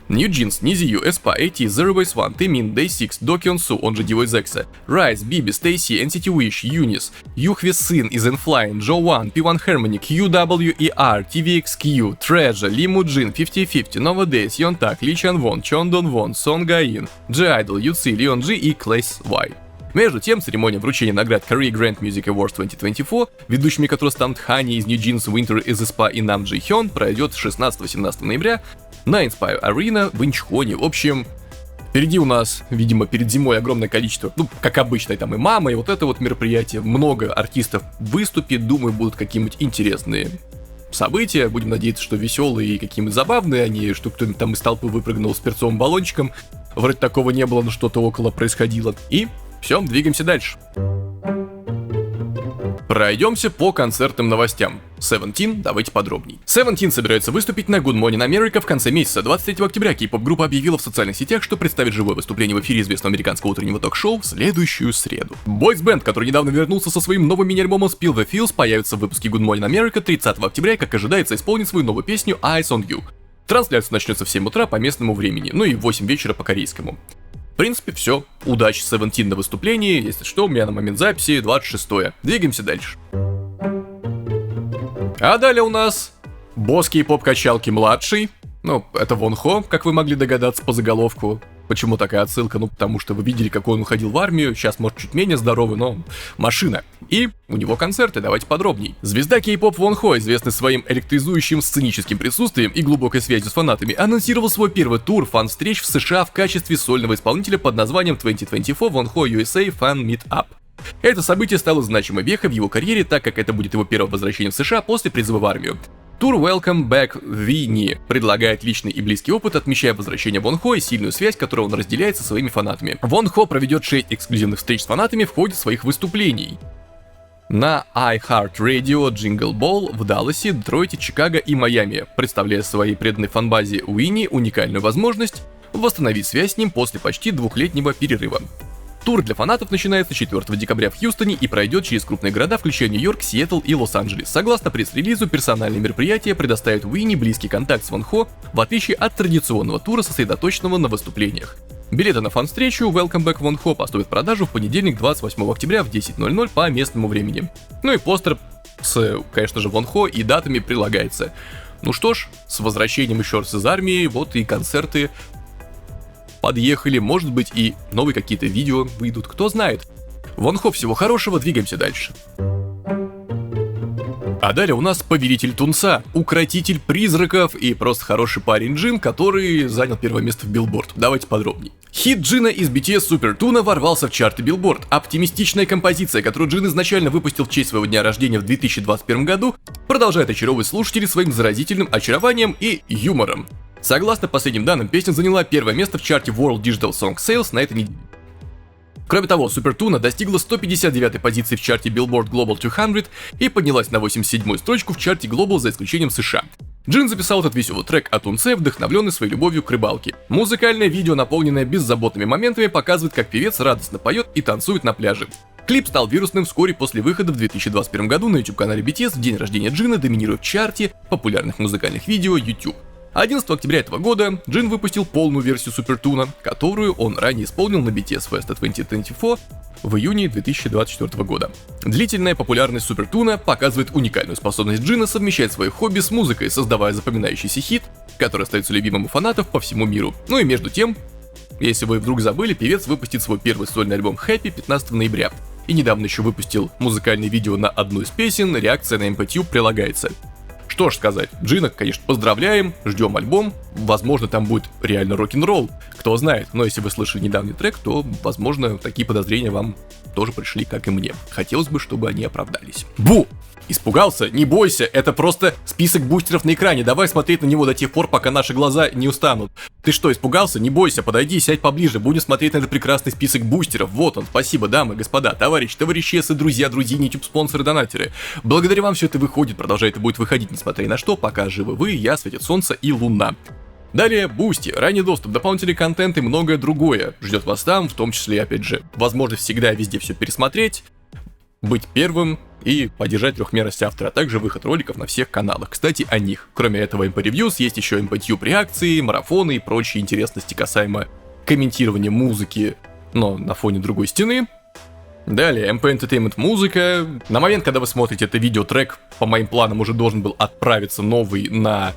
New Jeans, Niziu, Aespa, AT, Zero Base One, Taemin, Day6, Do Kyung-soo, он же Divo из EXO, Rise, Bibi, Stacy, NCT Wish, Eunice, Yuhwi Sin из N-Flying, Jo1, P1 Harmony, QWER, TVXQ, Treasure, Lee Mujin, 50-50, Nova Days, Yeontak, Lee Chan-won, Chon Don-won, Son Ga-in, G-Idol, Yuci, Leon G и Class Y. Между тем, церемония вручения наград Korea Grand Music Awards 2024, ведущими которой станут Хани из New Jeans, Winter из Aespa и Nam Ji Hyun, пройдет 16-17 ноября на Inspire Arena в Инчхоне. В общем, впереди у нас, видимо, перед зимой огромное количество, как обычно, там и мама, и вот это вот мероприятие. Много артистов выступит, думаю, будут какие-нибудь интересные события. Будем надеяться, что веселые и какие-нибудь забавные они, что кто-нибудь там из толпы выпрыгнул с перцовым баллончиком. вроде такого не было, но что-то около происходило. И все, двигаемся дальше. Пройдемся по концертным новостям. Seventeen, давайте подробней. Seventeen собирается выступить на Good Morning America в конце месяца. 23 октября кей-поп-группа объявила в социальных сетях, что представит живое выступление в эфире известного американского утреннего ток-шоу в следующую среду. Бойс-бенд, который недавно вернулся со своим новым мини-альбомом Spill the Feels, появится в выпуске Good Morning America 30 октября и, как ожидается, исполнит свою новую песню Eyes on You. Трансляция начнется в 7 утра по местному времени, ну и в 8 вечера по корейскому. В принципе, все. Удачи Seventeen на выступлении. Если что, у меня на момент записи 26-е. Двигаемся дальше. А далее у нас босс кей-поп-качалки младший. Ну, это Вон Хо, как вы могли догадаться по заголовку. Почему такая отсылка? Ну, потому что вы видели, какой он уходил в армию. Сейчас, может, чуть менее здоровый, но машина. И у него концерты, давайте подробней. Звезда кей-поп Вон Хо, известный своим электризующим сценическим присутствием и глубокой связью с фанатами, анонсировал свой первый тур фан-встреч в США в качестве сольного исполнителя под названием 2024 Вон Хо USA Fan Meetup. Это событие стало значимой вехой в его карьере, так как это будет его первое возвращение в США после призыва в армию. Тур Welcome Back Vinny предлагает личный и близкий опыт, отмечая возвращение Вон Хо и сильную связь, которую он разделяет со своими фанатами. Вон Хо проведет 6 эксклюзивных встреч с фанатами в ходе своих выступлений на iHeartRadio, Jingle Ball в Далласе, Детройте, Чикаго и Майами, представляя своей преданной фан-базе Уинни уникальную возможность восстановить связь с ним после почти двухлетнего перерыва. Тур для фанатов начинается 4 декабря в Хьюстоне и пройдет через крупные города, включая Нью-Йорк, Сиэтл и Лос-Анджелес. Согласно пресс-релизу, персональные мероприятия предоставят Уинни близкий контакт с Вон Хо, в отличие от традиционного тура, сосредоточенного на выступлениях. Билеты на фан-встречу Welcome Back Вон Хо поступят в продажу в понедельник, 28 октября в 10:00 по местному времени. Ну и постер с, конечно же, Вон Хо и датами прилагается. Ну что ж, с возвращением еще раз из армии, вот и концерты подъехали, может быть и новые какие-то видео выйдут, кто знает. Вон Хо, всего хорошего, двигаемся дальше. А далее у нас повелитель тунца, укротитель призраков и просто хороший парень Джин, который занял первое место в Billboard. Давайте подробнее. Хит Джина из BTS Super Tuna ворвался в чарты Billboard. Оптимистичная композиция, которую Джин изначально выпустил в честь своего дня рождения в 2021 году, продолжает очаровывать слушателей своим заразительным очарованием и юмором. Согласно последним данным, песня заняла первое место в чарте World Digital Song Sales на этой неделе. Кроме того, Super Tuna достигла 159-й позиции в чарте Billboard Global 200 и поднялась на 87-ю строчку в чарте Global за исключением США. Джин записал этот веселый трек о тунце, вдохновленный своей любовью к рыбалке. Музыкальное видео, наполненное беззаботными моментами, показывает, как певец радостно поет и танцует на пляже. Клип стал вирусным вскоре после выхода в 2021 году на YouTube-канале BTS в день рождения Джина, доминируя в чарте популярных музыкальных видео YouTube. 11 октября этого года Джин выпустил полную версию Super Tuna, которую он ранее исполнил на BTS Fest 2024 в июне 2024 года. Длительная популярность Super Tuna показывает уникальную способность Джина совмещать свои хобби с музыкой, создавая запоминающийся хит, который остается любимым у фанатов по всему миру. Ну и между тем, если вы вдруг забыли, певец выпустит свой первый сольный альбом Happy 15 ноября. И недавно еще выпустил музыкальное видео на одну из песен, реакция на MP-Tube прилагается. Что ж сказать, Джина, конечно, поздравляем, ждем альбом, возможно, там будет реально рок-н-ролл, кто знает, но если вы слышали недавний трек, то, возможно, такие подозрения вам тоже пришли, как и мне. Хотелось бы, чтобы они оправдались. Бу! Испугался? Не бойся, это просто список бустеров на экране, давай смотреть на него до тех пор, пока наши глаза не устанут. Ты что, испугался? Не бойся, подойди, сядь поближе, будем смотреть на этот прекрасный список бустеров. Вот он, спасибо, дамы, господа, товарищи, друзья, друзья, YouTube-спонсоры, донатеры. Благодаря вам все это выходит, продолжает и будет выходить, несмотря ни на что, пока живы вы, я, светит солнце и луна. Далее, Бусти, ранний доступ, дополнительный контент и многое другое ждет вас там, в том числе, опять же, возможность всегда везде все пересмотреть, быть первым и поддержать трехмерность автора, а также выход роликов на всех каналах. Кстати, о них. Кроме этого MP-Reviews есть еще MP-Tube реакции, марафоны и прочие интересности касаемо комментирования музыки, но на фоне другой стены. Далее, MP Entertainment музыка. На момент, когда вы смотрите это видео, трек, по моим планам, уже должен был отправиться новый на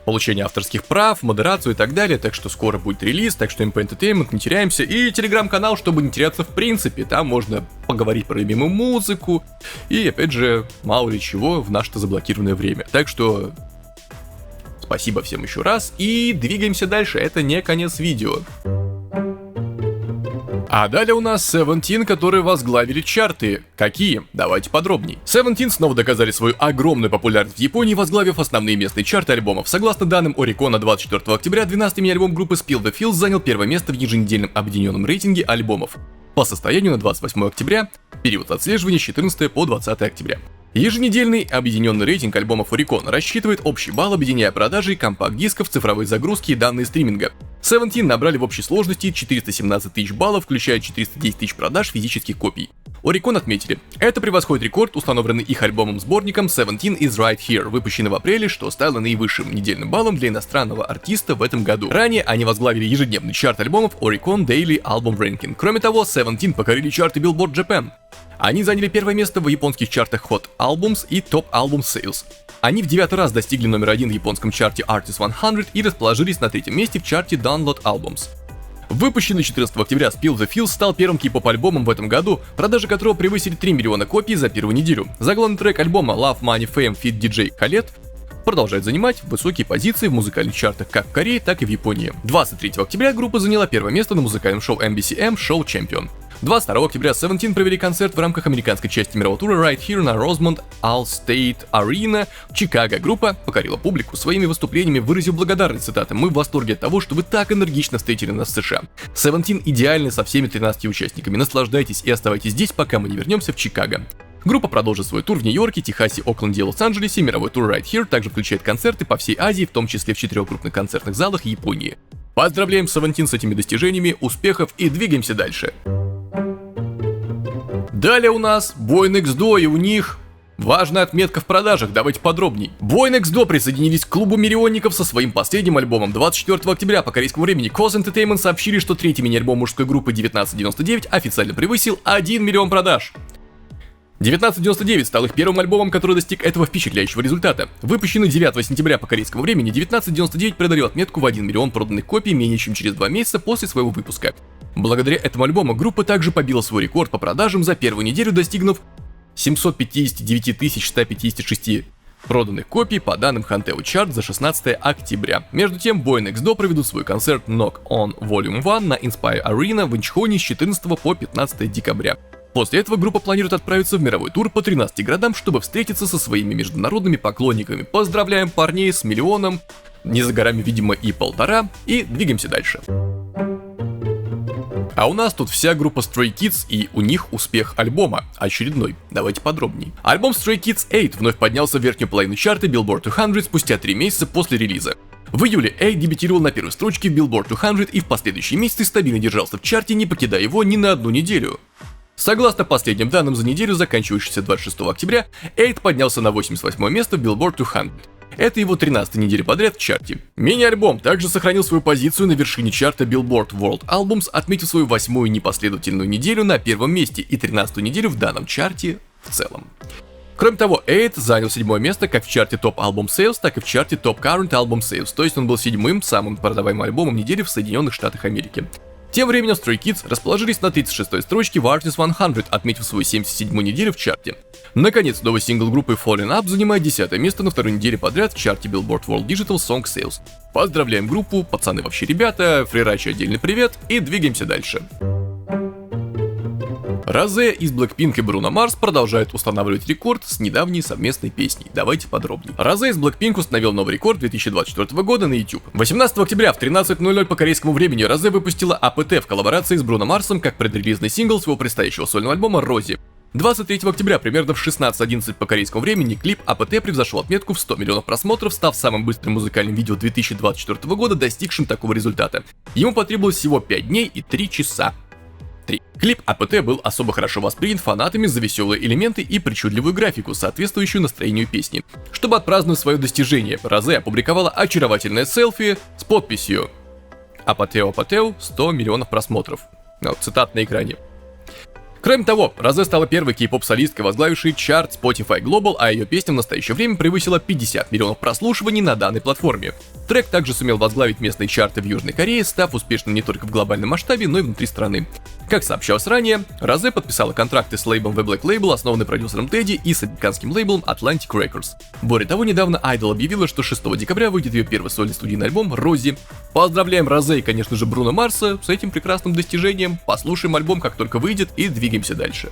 получение авторских прав, модерацию и так далее, так что скоро будет релиз, так что MP Entertainment, не теряемся, и телеграм-канал, чтобы не теряться в принципе, там можно поговорить про любимую музыку, и опять же, мало ли чего в наше-то заблокированное время, так что спасибо всем еще раз, и двигаемся дальше, это не конец видео. А далее у нас Seventeen, которые возглавили чарты. Какие? Давайте подробней. Seventeen снова доказали свою огромную популярность в Японии, возглавив основные местные чарты альбомов. Согласно данным Oricon, 24 октября 12-й мини-альбом группы Spill the Fields занял первое место в еженедельном объединенном рейтинге альбомов. По состоянию на 28 октября, период отслеживания с 14 по 20 октября. Еженедельный объединенный рейтинг альбомов Oricon рассчитывает общий балл, объединяя продажи компакт-дисков, цифровые загрузки и данные стриминга. Seventeen набрали в общей сложности 417 тысяч баллов, включая 410 тысяч продаж физических копий. Oricon отметили, это превосходит рекорд, установленный их альбомом-сборником Seventeen is Right Here, выпущенный в апреле, что стало наивысшим недельным баллом для иностранного артиста в этом году. Ранее они возглавили ежедневный чарт альбомов Oricon Daily Album Ranking. Кроме того, Seventeen покорили чарты Billboard Japan. Они заняли первое место в японских чартах Hot Albums и Top Album Sales. Они в 9-й раз достигли номер 1 в японском чарте Artist 100 и расположились на 3-м месте в чарте Download Albums. Выпущенный 14 октября Spill the Fields стал первым кей-поп альбомом в этом году, продажи которого превысили 3 миллиона копий за первую неделю. Заглавный трек альбома Love Money Fame feat. DJ Khaled продолжает занимать высокие позиции в музыкальных чартах как в Корее, так и в Японии. 23 октября группа заняла первое место на музыкальном шоу NBC Show Champion. 22 октября Seventeen провели концерт в рамках американской части мирового тура Right Here на Rosemont Allstate Arena в Чикаго. Группа покорила публику своими выступлениями, выразив благодарность, цитата: «Мы в восторге от того, что вы так энергично встретили нас в США. Seventeen идеальны со всеми 13 участниками. Наслаждайтесь и оставайтесь здесь, пока мы не вернемся в Чикаго». Группа продолжит свой тур в Нью-Йорке, Техасе, Окленде и Лос-Анджелесе. Мировой тур Right Here также включает концерты по всей Азии, в том числе в 4 крупных концертных залах Японии. Поздравляем Seventeen с этими достижениями, успехов и двигаемся дальше. Далее у нас Boy Next Door, и у них важная отметка в продажах, давайте подробней. Boy Next Door присоединились к клубу миллионников со своим последним альбомом. 24 октября по корейскому времени Cause Entertainment сообщили, что третий мини-альбом мужской группы 1999 официально превысил 1 миллион продаж. 1999 стал их первым альбомом, который достиг этого впечатляющего результата. Выпущенный 9 сентября по корейскому времени, 1999 преодолел отметку в 1 миллион проданных копий менее чем через 2 месяца после своего выпуска. Благодаря этому альбому группа также побила свой рекорд по продажам за первую неделю, достигнув 759 156 проданных копий по данным Hanteo Chart за 16 октября. Между тем, Boy Next Door проведут свой концерт Knock On Volume 1 на Inspire Arena в Инчхоне с 14 по 15 декабря. После этого группа планирует отправиться в мировой тур по 13 городам, чтобы встретиться со своими международными поклонниками. Поздравляем парней с миллионом, не за горами, видимо, и 1,5, и двигаемся дальше. А у нас тут вся группа Stray Kids, и у них успех альбома очередной. Давайте подробней. Альбом Stray Kids 8 вновь поднялся в верхнюю половину чарта Billboard 200 спустя 3 месяца после релиза. В июле 8 дебютировал на первой строчке Billboard 200 и в последующие месяцы стабильно держался в чарте, не покидая его ни на одну неделю. Согласно последним данным за неделю, заканчивающейся 26 октября, 8 поднялся на 88 место в Billboard 200. Это его 13-я неделя подряд в чарте. Мини-альбом также сохранил свою позицию на вершине чарта Billboard World Albums, отметив свою 8-ю непоследовательную неделю на первом месте и 13-ю неделю в данном чарте в целом. Кроме того, 8 занял 7-е место как в чарте Top Album Sales, так и в чарте Top Current Album Sales, то есть он был 7-м самым продаваемым альбомом недели в Соединенных Штатах Америки. Тем временем Stray Kids расположились на 36-й строчке в Artist 100, отметив свою 77-ю неделю в чарте. Наконец, новый сингл группы Falling Up занимает 10-е место на второй неделе подряд в чарте Billboard World Digital Song Sales. Поздравляем группу, пацаны вообще ребята, Фрирачи отдельный привет и двигаемся дальше. Розе из Blackpink и Bruno Mars продолжает устанавливать рекорд с недавней совместной песней. Давайте подробнее. Розе из Blackpink установил новый рекорд 2024 года на YouTube. 18 октября в 13:00 по корейскому времени Розе выпустила APT в коллаборации с Bruno Mars как предрелизный сингл своего предстоящего сольного альбома Rosie. 23 октября примерно в 16:11 по корейскому времени клип APT превзошел отметку в 100 миллионов просмотров, став самым быстрым музыкальным видео 2024 года, достигшим такого результата. Ему потребовалось всего 5 дней и 3 часа. Клип APT был особо хорошо воспринят фанатами за веселые элементы и причудливую графику, соответствующую настроению песни. Чтобы отпраздновать свое достижение, Розе опубликовала очаровательное селфи с подписью «Апатео 100 миллионов просмотров». Цитат на экране. Кроме того, Розе стала первой кей-поп-солисткой, возглавившей чарт Spotify Global, а ее песня в настоящее время превысила 50 миллионов прослушиваний на данной платформе. Трек также сумел возглавить местные чарты в Южной Корее, став успешным не только в глобальном масштабе, но и внутри страны. Как сообщалось ранее, Розе подписала контракты с лейблом The Black Label, основанный продюсером Тедди, и с американским лейблом Atlantic Records. Более того, недавно Idol объявила, что 6 декабря выйдет ее первый сольный студийный альбом «Рози». Поздравляем Розе и, конечно же, Бруно Марса с этим прекрасным достижением, послушаем альбом как только выйдет и двигаемся дальше.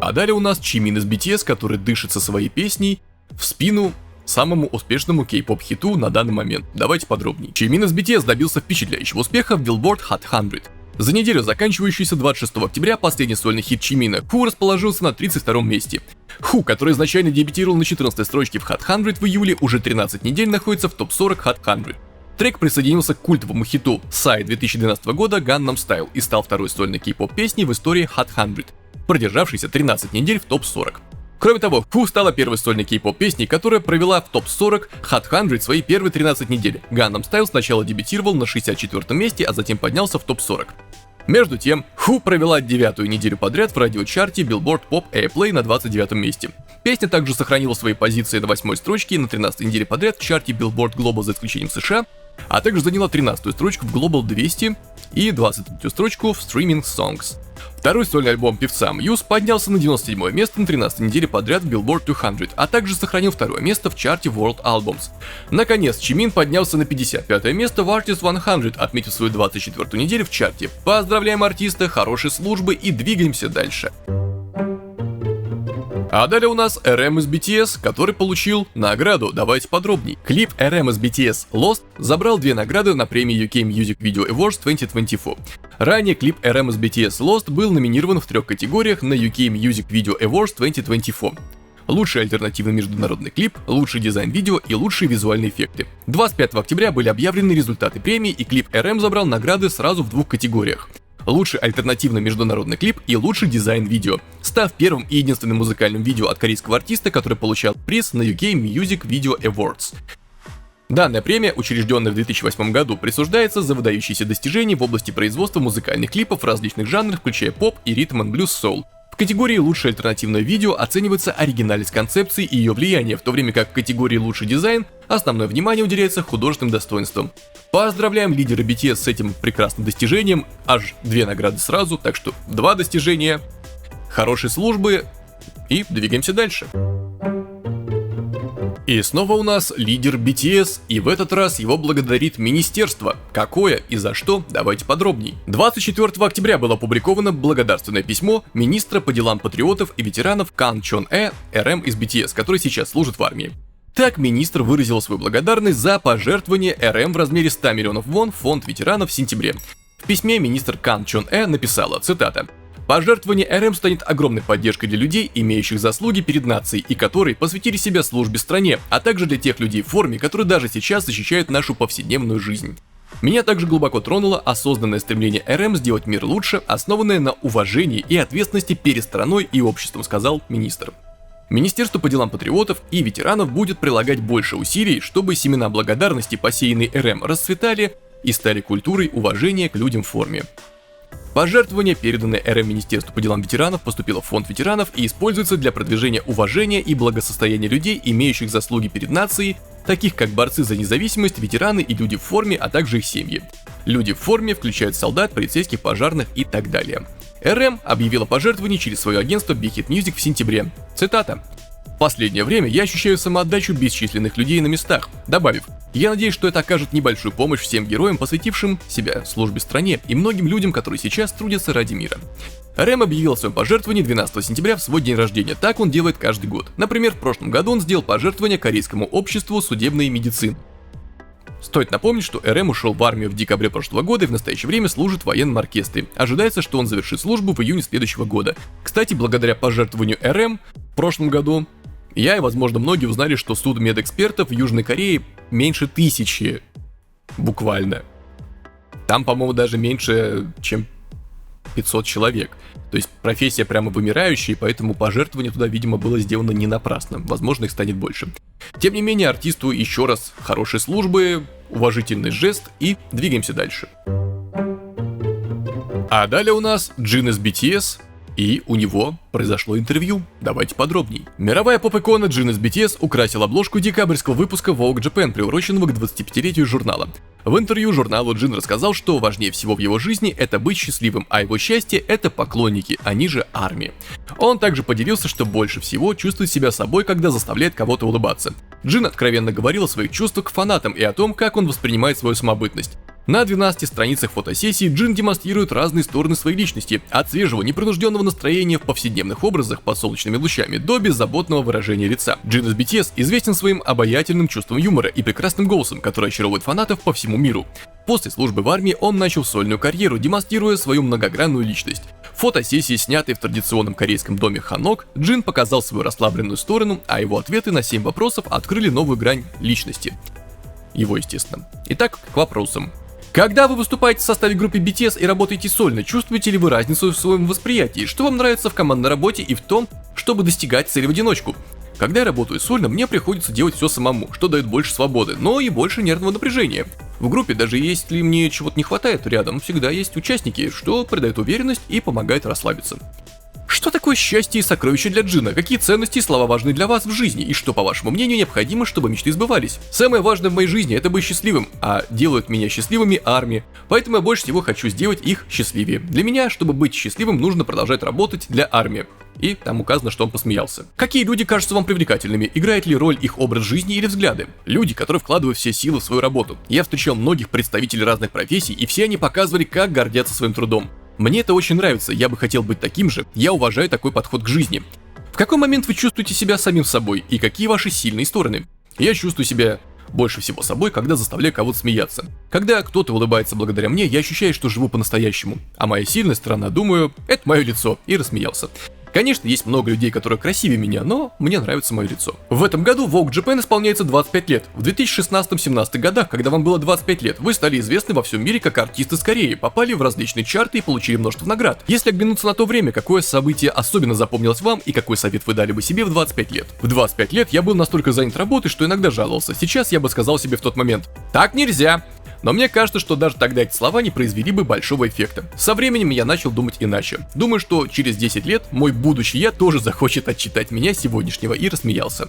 А далее у нас Чимин из BTS, который дышит со своей песней в спину самому успешному кей-поп хиту на данный момент. Давайте подробнее. Чимин из BTS добился впечатляющего успеха в Billboard Hot 100. За неделю, заканчивающуюся 26 октября, последний сольный хит Чимина «Who» расположился на 32-м месте. «Who», который изначально дебютировал на 14-й строчке в Hot 100 в июле, уже 13 недель находится в топ-40 Hot 100. Трек присоединился к культовому хиту Psy 2012 года Gangnam Style и стал второй сольной кей-поп песней в истории Hot 100, продержавшейся 13 недель в топ-40. Кроме того, Who стала первой сольной кей-поп песней, которая провела в топ-40 Hot 100 свои первые 13 недель. Gangnam Style сначала дебютировал на 64-м месте, а затем поднялся в топ-40. Между тем, Who провела 9-ю неделю подряд в радиочарте Billboard Pop Airplay на 29-м месте. Песня также сохранила свои позиции на 8-й строчке и на 13-й неделе подряд в чарте Billboard Global за исключением США, а также заняла 13-ю строчку в Global 200 и 23-ю строчку в Streaming Songs. Второй сольный альбом певца Muse поднялся на 97-е место на 13-й неделе подряд в Billboard 200, а также сохранил второе место в чарте World Albums. Наконец, Чимин поднялся на 55-е место в Artist 100, отметив свою 24-ю неделю в чарте. Поздравляем артиста, хорошей службы и двигаемся дальше. А далее у нас RM из BTS, который получил награду, давайте подробней. Клип RM из BTS Lost забрал 2 награды на премии UK Music Video Awards 2024. Ранее клип RM из BTS Lost был номинирован в 3 категориях на UK Music Video Awards 2024. Лучший альтернативный международный клип, лучший дизайн видео и лучшие визуальные эффекты. 25 октября были объявлены результаты премии, и клип RM забрал награды сразу в 2 категориях. Лучший альтернативный международный клип и лучший дизайн видео, став первым и единственным музыкальным видео от корейского артиста, который получал приз на UK Music Video Awards. Данная премия, учрежденная в 2008 году, присуждается за выдающиеся достижения в области производства музыкальных клипов в различных жанрах, включая поп и ритм and блюз соул. В категории «Лучшее альтернативное видео» оценивается оригинальность концепции и ее влияние, в то время как в категории «Лучший дизайн» основное внимание уделяется художественным достоинствам. Поздравляем лидера BTS с этим прекрасным достижением, аж 2 награды сразу, так что 2 достижения, хорошей службы и двигаемся дальше. И снова у нас лидер BTS, и в этот раз его благодарит министерство. Какое и за что, давайте подробней. 24 октября было опубликовано благодарственное письмо министра по делам патриотов и ветеранов Кан Чон Э, RM из BTS, который сейчас служит в армии. Так, министр выразил свою благодарность за пожертвование RM в размере 100 миллионов вон в фонд ветеранов в сентябре. В письме министр Кан Чон Э написала, цитата: «Пожертвование RM станет огромной поддержкой для людей, имеющих заслуги перед нацией и которые посвятили себя службе стране, а также для тех людей в форме, которые даже сейчас защищают нашу повседневную жизнь. Меня также глубоко тронуло осознанное стремление RM сделать мир лучше, основанное на уважении и ответственности перед страной и обществом», сказал министр. Министерство по делам патриотов и ветеранов будет прилагать больше усилий, чтобы семена благодарности, посеянные RM, расцветали и стали культурой уважения к людям в форме. Пожертвование, переданное RM Министерству по делам ветеранов, поступило в фонд ветеранов и используется для продвижения уважения и благосостояния людей, имеющих заслуги перед нацией, таких как борцы за независимость, ветераны и люди в форме, а также их семьи. Люди в форме включают солдат, полицейских, пожарных и так далее. RM объявила пожертвование через свое агентство Big Hit Music в сентябре. Цитата: «В последнее время я ощущаю самоотдачу бесчисленных людей на местах», добавив: «Я надеюсь, что это окажет небольшую помощь всем героям, посвятившим себя службе стране, и многим людям, которые сейчас трудятся ради мира». RM объявил о своем пожертвовании 12 сентября в свой день рождения, так он делает каждый год. Например, в прошлом году он сделал пожертвование Корейскому обществу судебной медицины. Стоит напомнить, что RM ушел в армию в декабре прошлого года и в настоящее время служит в военном оркестре. Ожидается, что он завершит службу в июне следующего года. Кстати, благодаря пожертвованию RM в прошлом году я и, возможно, многие узнали, что суд медэкспертов в Южной Корее меньше 1000. Буквально. Там, по-моему, даже меньше, чем 500 человек. То есть профессия прямо вымирающая, и поэтому пожертвование туда, видимо, было сделано не напрасно. Возможно, их станет больше. Тем не менее, артисту еще раз хорошей службы, уважительный жест и двигаемся дальше. А далее у нас Джин из BTS, и у него произошло интервью. Давайте подробней. Мировая поп-икона Джин из BTS украсила обложку декабрьского выпуска Vogue Japan, приуроченного к 25-летию журнала. В интервью журналу Джин рассказал, что важнее всего в его жизни это быть счастливым, а его счастье это поклонники, они же армия. Он также поделился, что больше всего чувствует себя собой, когда заставляет кого-то улыбаться. Джин откровенно говорил о своих чувствах к фанатам и о том, как он воспринимает свою самобытность. На 12 страницах фотосессии Джин демонстрирует разные стороны своей личности, от свежего непринужденного настроения в повседневных образах под солнечными лучами до беззаботного выражения лица. Джин из BTS известен своим обаятельным чувством юмора и прекрасным голосом, который очаровывает фанатов по всему миру. После службы в армии он начал сольную карьеру, демонстрируя свою многогранную личность. В фотосессии, снятой в традиционном корейском доме Ханок, Джин показал свою расслабленную сторону, а его ответы на 7 вопросов открыли новую грань личности. Его, естественно. Итак, к вопросам. Когда вы выступаете в составе группы BTS и работаете сольно, чувствуете ли вы разницу в своем восприятии? Что вам нравится в командной работе и в том, чтобы достигать цели в одиночку? Когда я работаю сольно, мне приходится делать все самому, что дает больше свободы, но и больше нервного напряжения. В группе, даже если мне чего-то не хватает, рядом всегда есть участники, что придает уверенность и помогает расслабиться. Что такое счастье и сокровище для Джина? Какие ценности и слова важны для вас в жизни? И что, по вашему мнению, необходимо, чтобы мечты сбывались? Самое важное в моей жизни – это быть счастливым, а делают меня счастливыми армия. Поэтому я больше всего хочу сделать их счастливее. Для меня, чтобы быть счастливым, нужно продолжать работать для армии. И там указано, что он посмеялся. Какие люди кажутся вам привлекательными? Играет ли роль их образ жизни или взгляды? Люди, которые вкладывают все силы в свою работу. Я встречал многих представителей разных профессий, и все они показывали, как гордятся своим трудом. Мне это очень нравится, я бы хотел быть таким же, я уважаю такой подход к жизни. В какой момент вы чувствуете себя самим собой и какие ваши сильные стороны? Я чувствую себя больше всего собой, когда заставляю кого-то смеяться. Когда кто-то улыбается благодаря мне, я ощущаю, что живу по-настоящему. А моя сильная сторона, думаю, это мое лицо, и рассмеялся. Конечно, есть много людей, которые красивее меня, но мне нравится мое лицо. В этом году Vogue Japan исполняется 25 лет. В 2016-17 годах, когда вам было 25 лет, вы стали известны во всем мире как артист из Кореи, попали в различные чарты и получили множество наград. Если оглянуться на то время, какое событие особенно запомнилось вам и какой совет вы дали бы себе в 25 лет? В 25 лет я был настолько занят работой, что иногда жаловался. Сейчас я бы сказал себе в тот момент: так нельзя! Но мне кажется, что даже тогда эти слова не произвели бы большого эффекта. Со временем я начал думать иначе. Думаю, что через 10 лет мой будущий я тоже захочет отчитать меня сегодняшнего, и рассмеялся.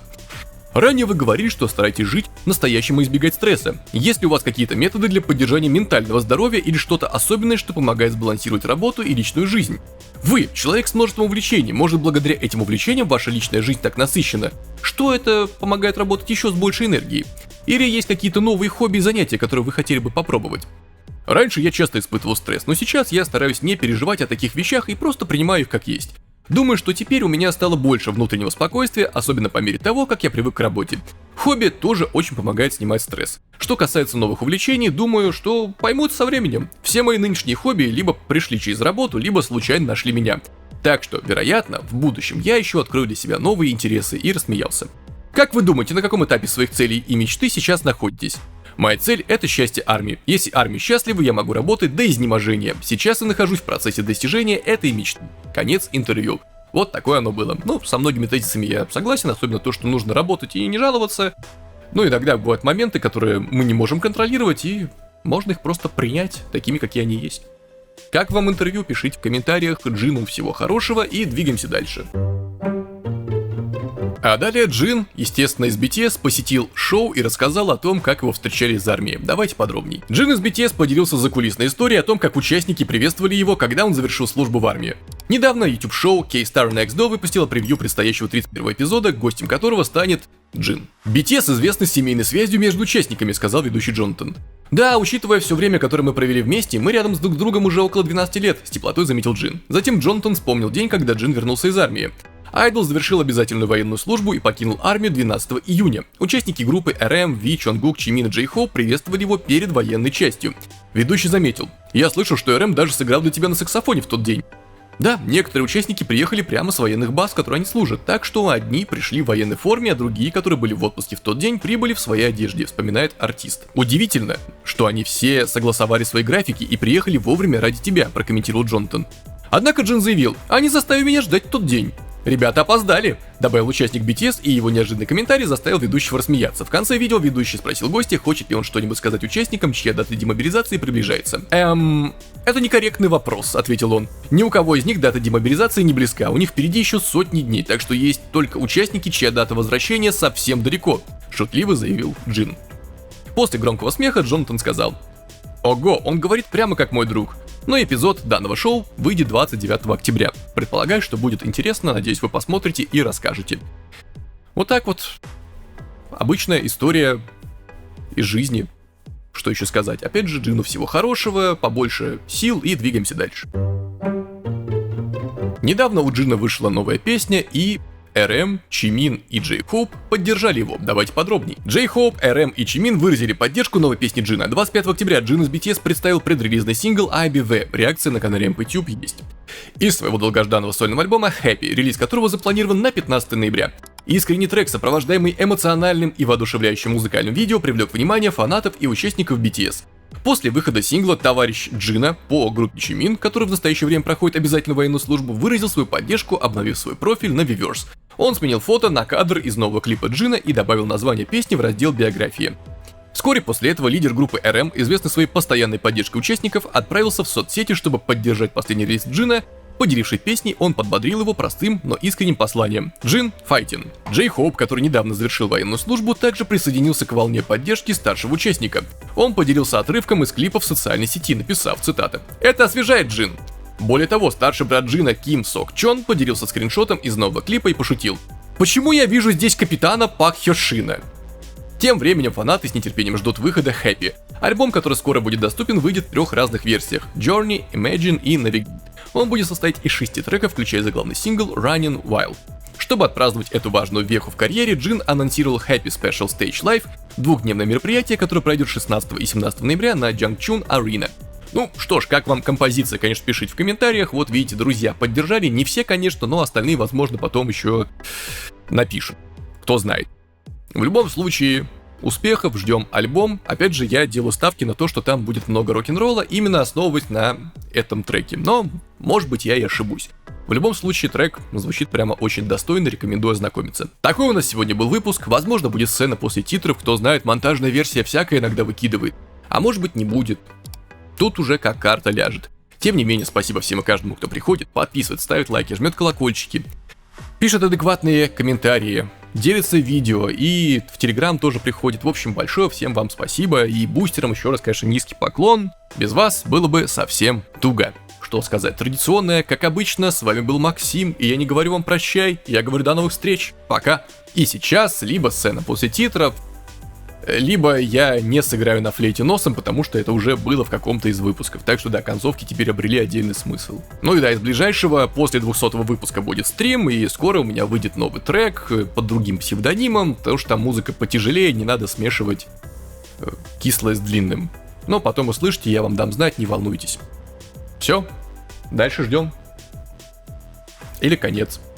Ранее вы говорили, что стараетесь жить настоящим и избегать стресса. Есть ли у вас какие-то методы для поддержания ментального здоровья или что-то особенное, что помогает сбалансировать работу и личную жизнь? Вы, человек с множеством увлечений, может, благодаря этим увлечениям ваша личная жизнь так насыщена, что это помогает работать еще с большей энергией? Или есть какие-то новые хобби и занятия, которые вы хотели бы попробовать? Раньше я часто испытывал стресс, но сейчас я стараюсь не переживать о таких вещах и просто принимаю их как есть. Думаю, что теперь у меня стало больше внутреннего спокойствия, особенно по мере того, как я привык к работе. Хобби тоже очень помогает снимать стресс. Что касается новых увлечений, думаю, что поймут со временем. Все мои нынешние хобби либо пришли через работу, либо случайно нашли меня. Так что, вероятно, в будущем я еще открою для себя новые интересы, и рассмеялся. Как вы думаете, на каком этапе своих целей и мечты сейчас находитесь? Моя цель – это счастье армии. Если армия счастлива, я могу работать до изнеможения. Сейчас я нахожусь в процессе достижения этой мечты. Конец интервью. Вот такое оно было. Ну, со многими тезисами я согласен, особенно то, что нужно работать и не жаловаться. Но иногда бывают моменты, которые мы не можем контролировать, и можно их просто принять такими, какие они есть. Как вам интервью, пишите в комментариях. Джину всего хорошего и двигаемся дальше. А далее Джин, естественно, из BTS, посетил шоу и рассказал о том, как его встречали из армии. Давайте подробней. Джин из BTS поделился закулисной историей о том, как участники приветствовали его, когда он завершил службу в армии. Недавно YouTube-шоу K-Star Next Door выпустило превью предстоящего 31-го эпизода, гостем которого станет Джин. BTS известны семейной связью между участниками, сказал ведущий Джонатан. Да, учитывая все время, которое мы провели вместе, мы рядом с друг другом уже около 12 лет, с теплотой заметил Джин. Затем Джонатан вспомнил день, когда Джин вернулся из армии. Айдол завершил обязательную военную службу и покинул армию 12 июня. Участники группы RM, V, Чонгук, Чимин и Джей Хоуп приветствовали его перед военной частью. Ведущий заметил: «Я слышал, что RM даже сыграл для тебя на саксофоне в тот день». Да, некоторые участники приехали прямо с военных баз, в которые они служат, так что одни пришли в военной форме, а другие, которые были в отпуске в тот день, прибыли в своей одежде, вспоминает артист. Удивительно, что они все согласовали свои графики и приехали вовремя ради тебя, прокомментировал Джонатан. Однако Джин заявил: «Они заставили меня ждать тот день». Ребята опоздали, добавил участник BTS, и его неожиданный комментарий заставил ведущего рассмеяться. В конце видео ведущий спросил гостя, хочет ли он что-нибудь сказать участникам, чья дата демобилизации приближается. Это некорректный вопрос, ответил он. Ни у кого из них дата демобилизации не близка, у них впереди еще сотни дней, так что есть только участники, чья дата возвращения совсем далеко, шутливо заявил Джин. После громкого смеха Джонатан сказал: «Ого, он говорит прямо как мой друг». Но эпизод данного шоу выйдет 29 октября. Предполагаю, что будет интересно, надеюсь, вы посмотрите и расскажете. Вот так вот. Обычная история из жизни. Что еще сказать? Опять же, Джину всего хорошего, побольше сил и двигаемся дальше. Недавно у Джина вышла новая песня, и RM, Чимин и Джей Хоуп поддержали его. Давайте подробней. Джей Хоуп, RM и Чимин выразили поддержку новой песни Джина. 25 октября Джин из BTS представил предрелизный сингл I Be The. Реакция на канале MPTube есть. Из своего долгожданного сольного альбома Happy, релиз которого запланирован на 15 ноября. Искренний трек, сопровождаемый эмоциональным и воодушевляющим музыкальным видео, привлек внимание фанатов и участников BTS. После выхода сингла товарищ Джина по группе Чимин, который в настоящее время проходит обязательную военную службу, выразил свою поддержку, обновив свой профиль на Weverse. Он сменил фото на кадр из нового клипа Джина и добавил название песни в раздел «Биография». Вскоре после этого лидер группы RM, известный своей постоянной поддержкой участников, отправился в соцсети, чтобы поддержать последний релиз Джина. Поделившись песней, он подбодрил его простым, но искренним посланием: «Джин, файтин!». Джей Хоуп, который недавно завершил военную службу, также присоединился к волне поддержки старшего участника. Он поделился отрывком из клипа в социальной сети, написав, цитата: «Это освежает, Джин!». Более того, старший брат Джина Ким Сок Чон поделился скриншотом из нового клипа и пошутил: «Почему я вижу здесь капитана Пак Хё Шина?». Тем временем фанаты с нетерпением ждут выхода Happy. Альбом, который скоро будет доступен, выйдет в 3 разных версиях: Journey, Imagine и Navigate. Он будет состоять из 6 треков, включая заглавный сингл Running Wild. Чтобы отпраздновать эту важную веху в карьере, Джин анонсировал Happy Special Stage Live, двухдневное мероприятие, которое пройдет 16 и 17 ноября на Jangchun Arena. Ну что ж, как вам композиция, конечно, пишите в комментариях. Вот видите, друзья поддержали, не все, конечно, но остальные, возможно, потом еще напишут. Кто знает. В любом случае, успехов, ждем альбом. Опять же, я делаю ставки на то, что там будет много рок-н-ролла, именно основываясь на этом треке. Но, может быть, я и ошибусь. В любом случае, трек звучит прямо очень достойно, рекомендую ознакомиться. Такой у нас сегодня был выпуск. Возможно, будет сцена после титров, кто знает, монтажная версия всякое иногда выкидывает. А может быть, не будет. Тут уже как карта ляжет. Тем не менее, спасибо всем и каждому, кто приходит, подписывается, ставит лайки, жмет колокольчики, пишет адекватные комментарии, делится видео и в Телеграм тоже приходит. В общем, большое всем вам спасибо, и бустерам еще раз, конечно, низкий поклон. Без вас было бы совсем туго. Что сказать, традиционное, как обычно, с вами был Максим, и я не говорю вам прощай, я говорю до новых встреч, пока. И сейчас либо сцена после титров, либо я не сыграю на флейте носом, потому что это уже было в каком-то из выпусков. Так что да, концовки теперь обрели отдельный смысл. Ну и да, из ближайшего, после 200-го выпуска будет стрим, и скоро у меня выйдет новый трек под другим псевдонимом, потому что там музыка потяжелее, не надо смешивать кислое с длинным. Но потом услышите, я вам дам знать, не волнуйтесь. Все, дальше ждем. Или конец.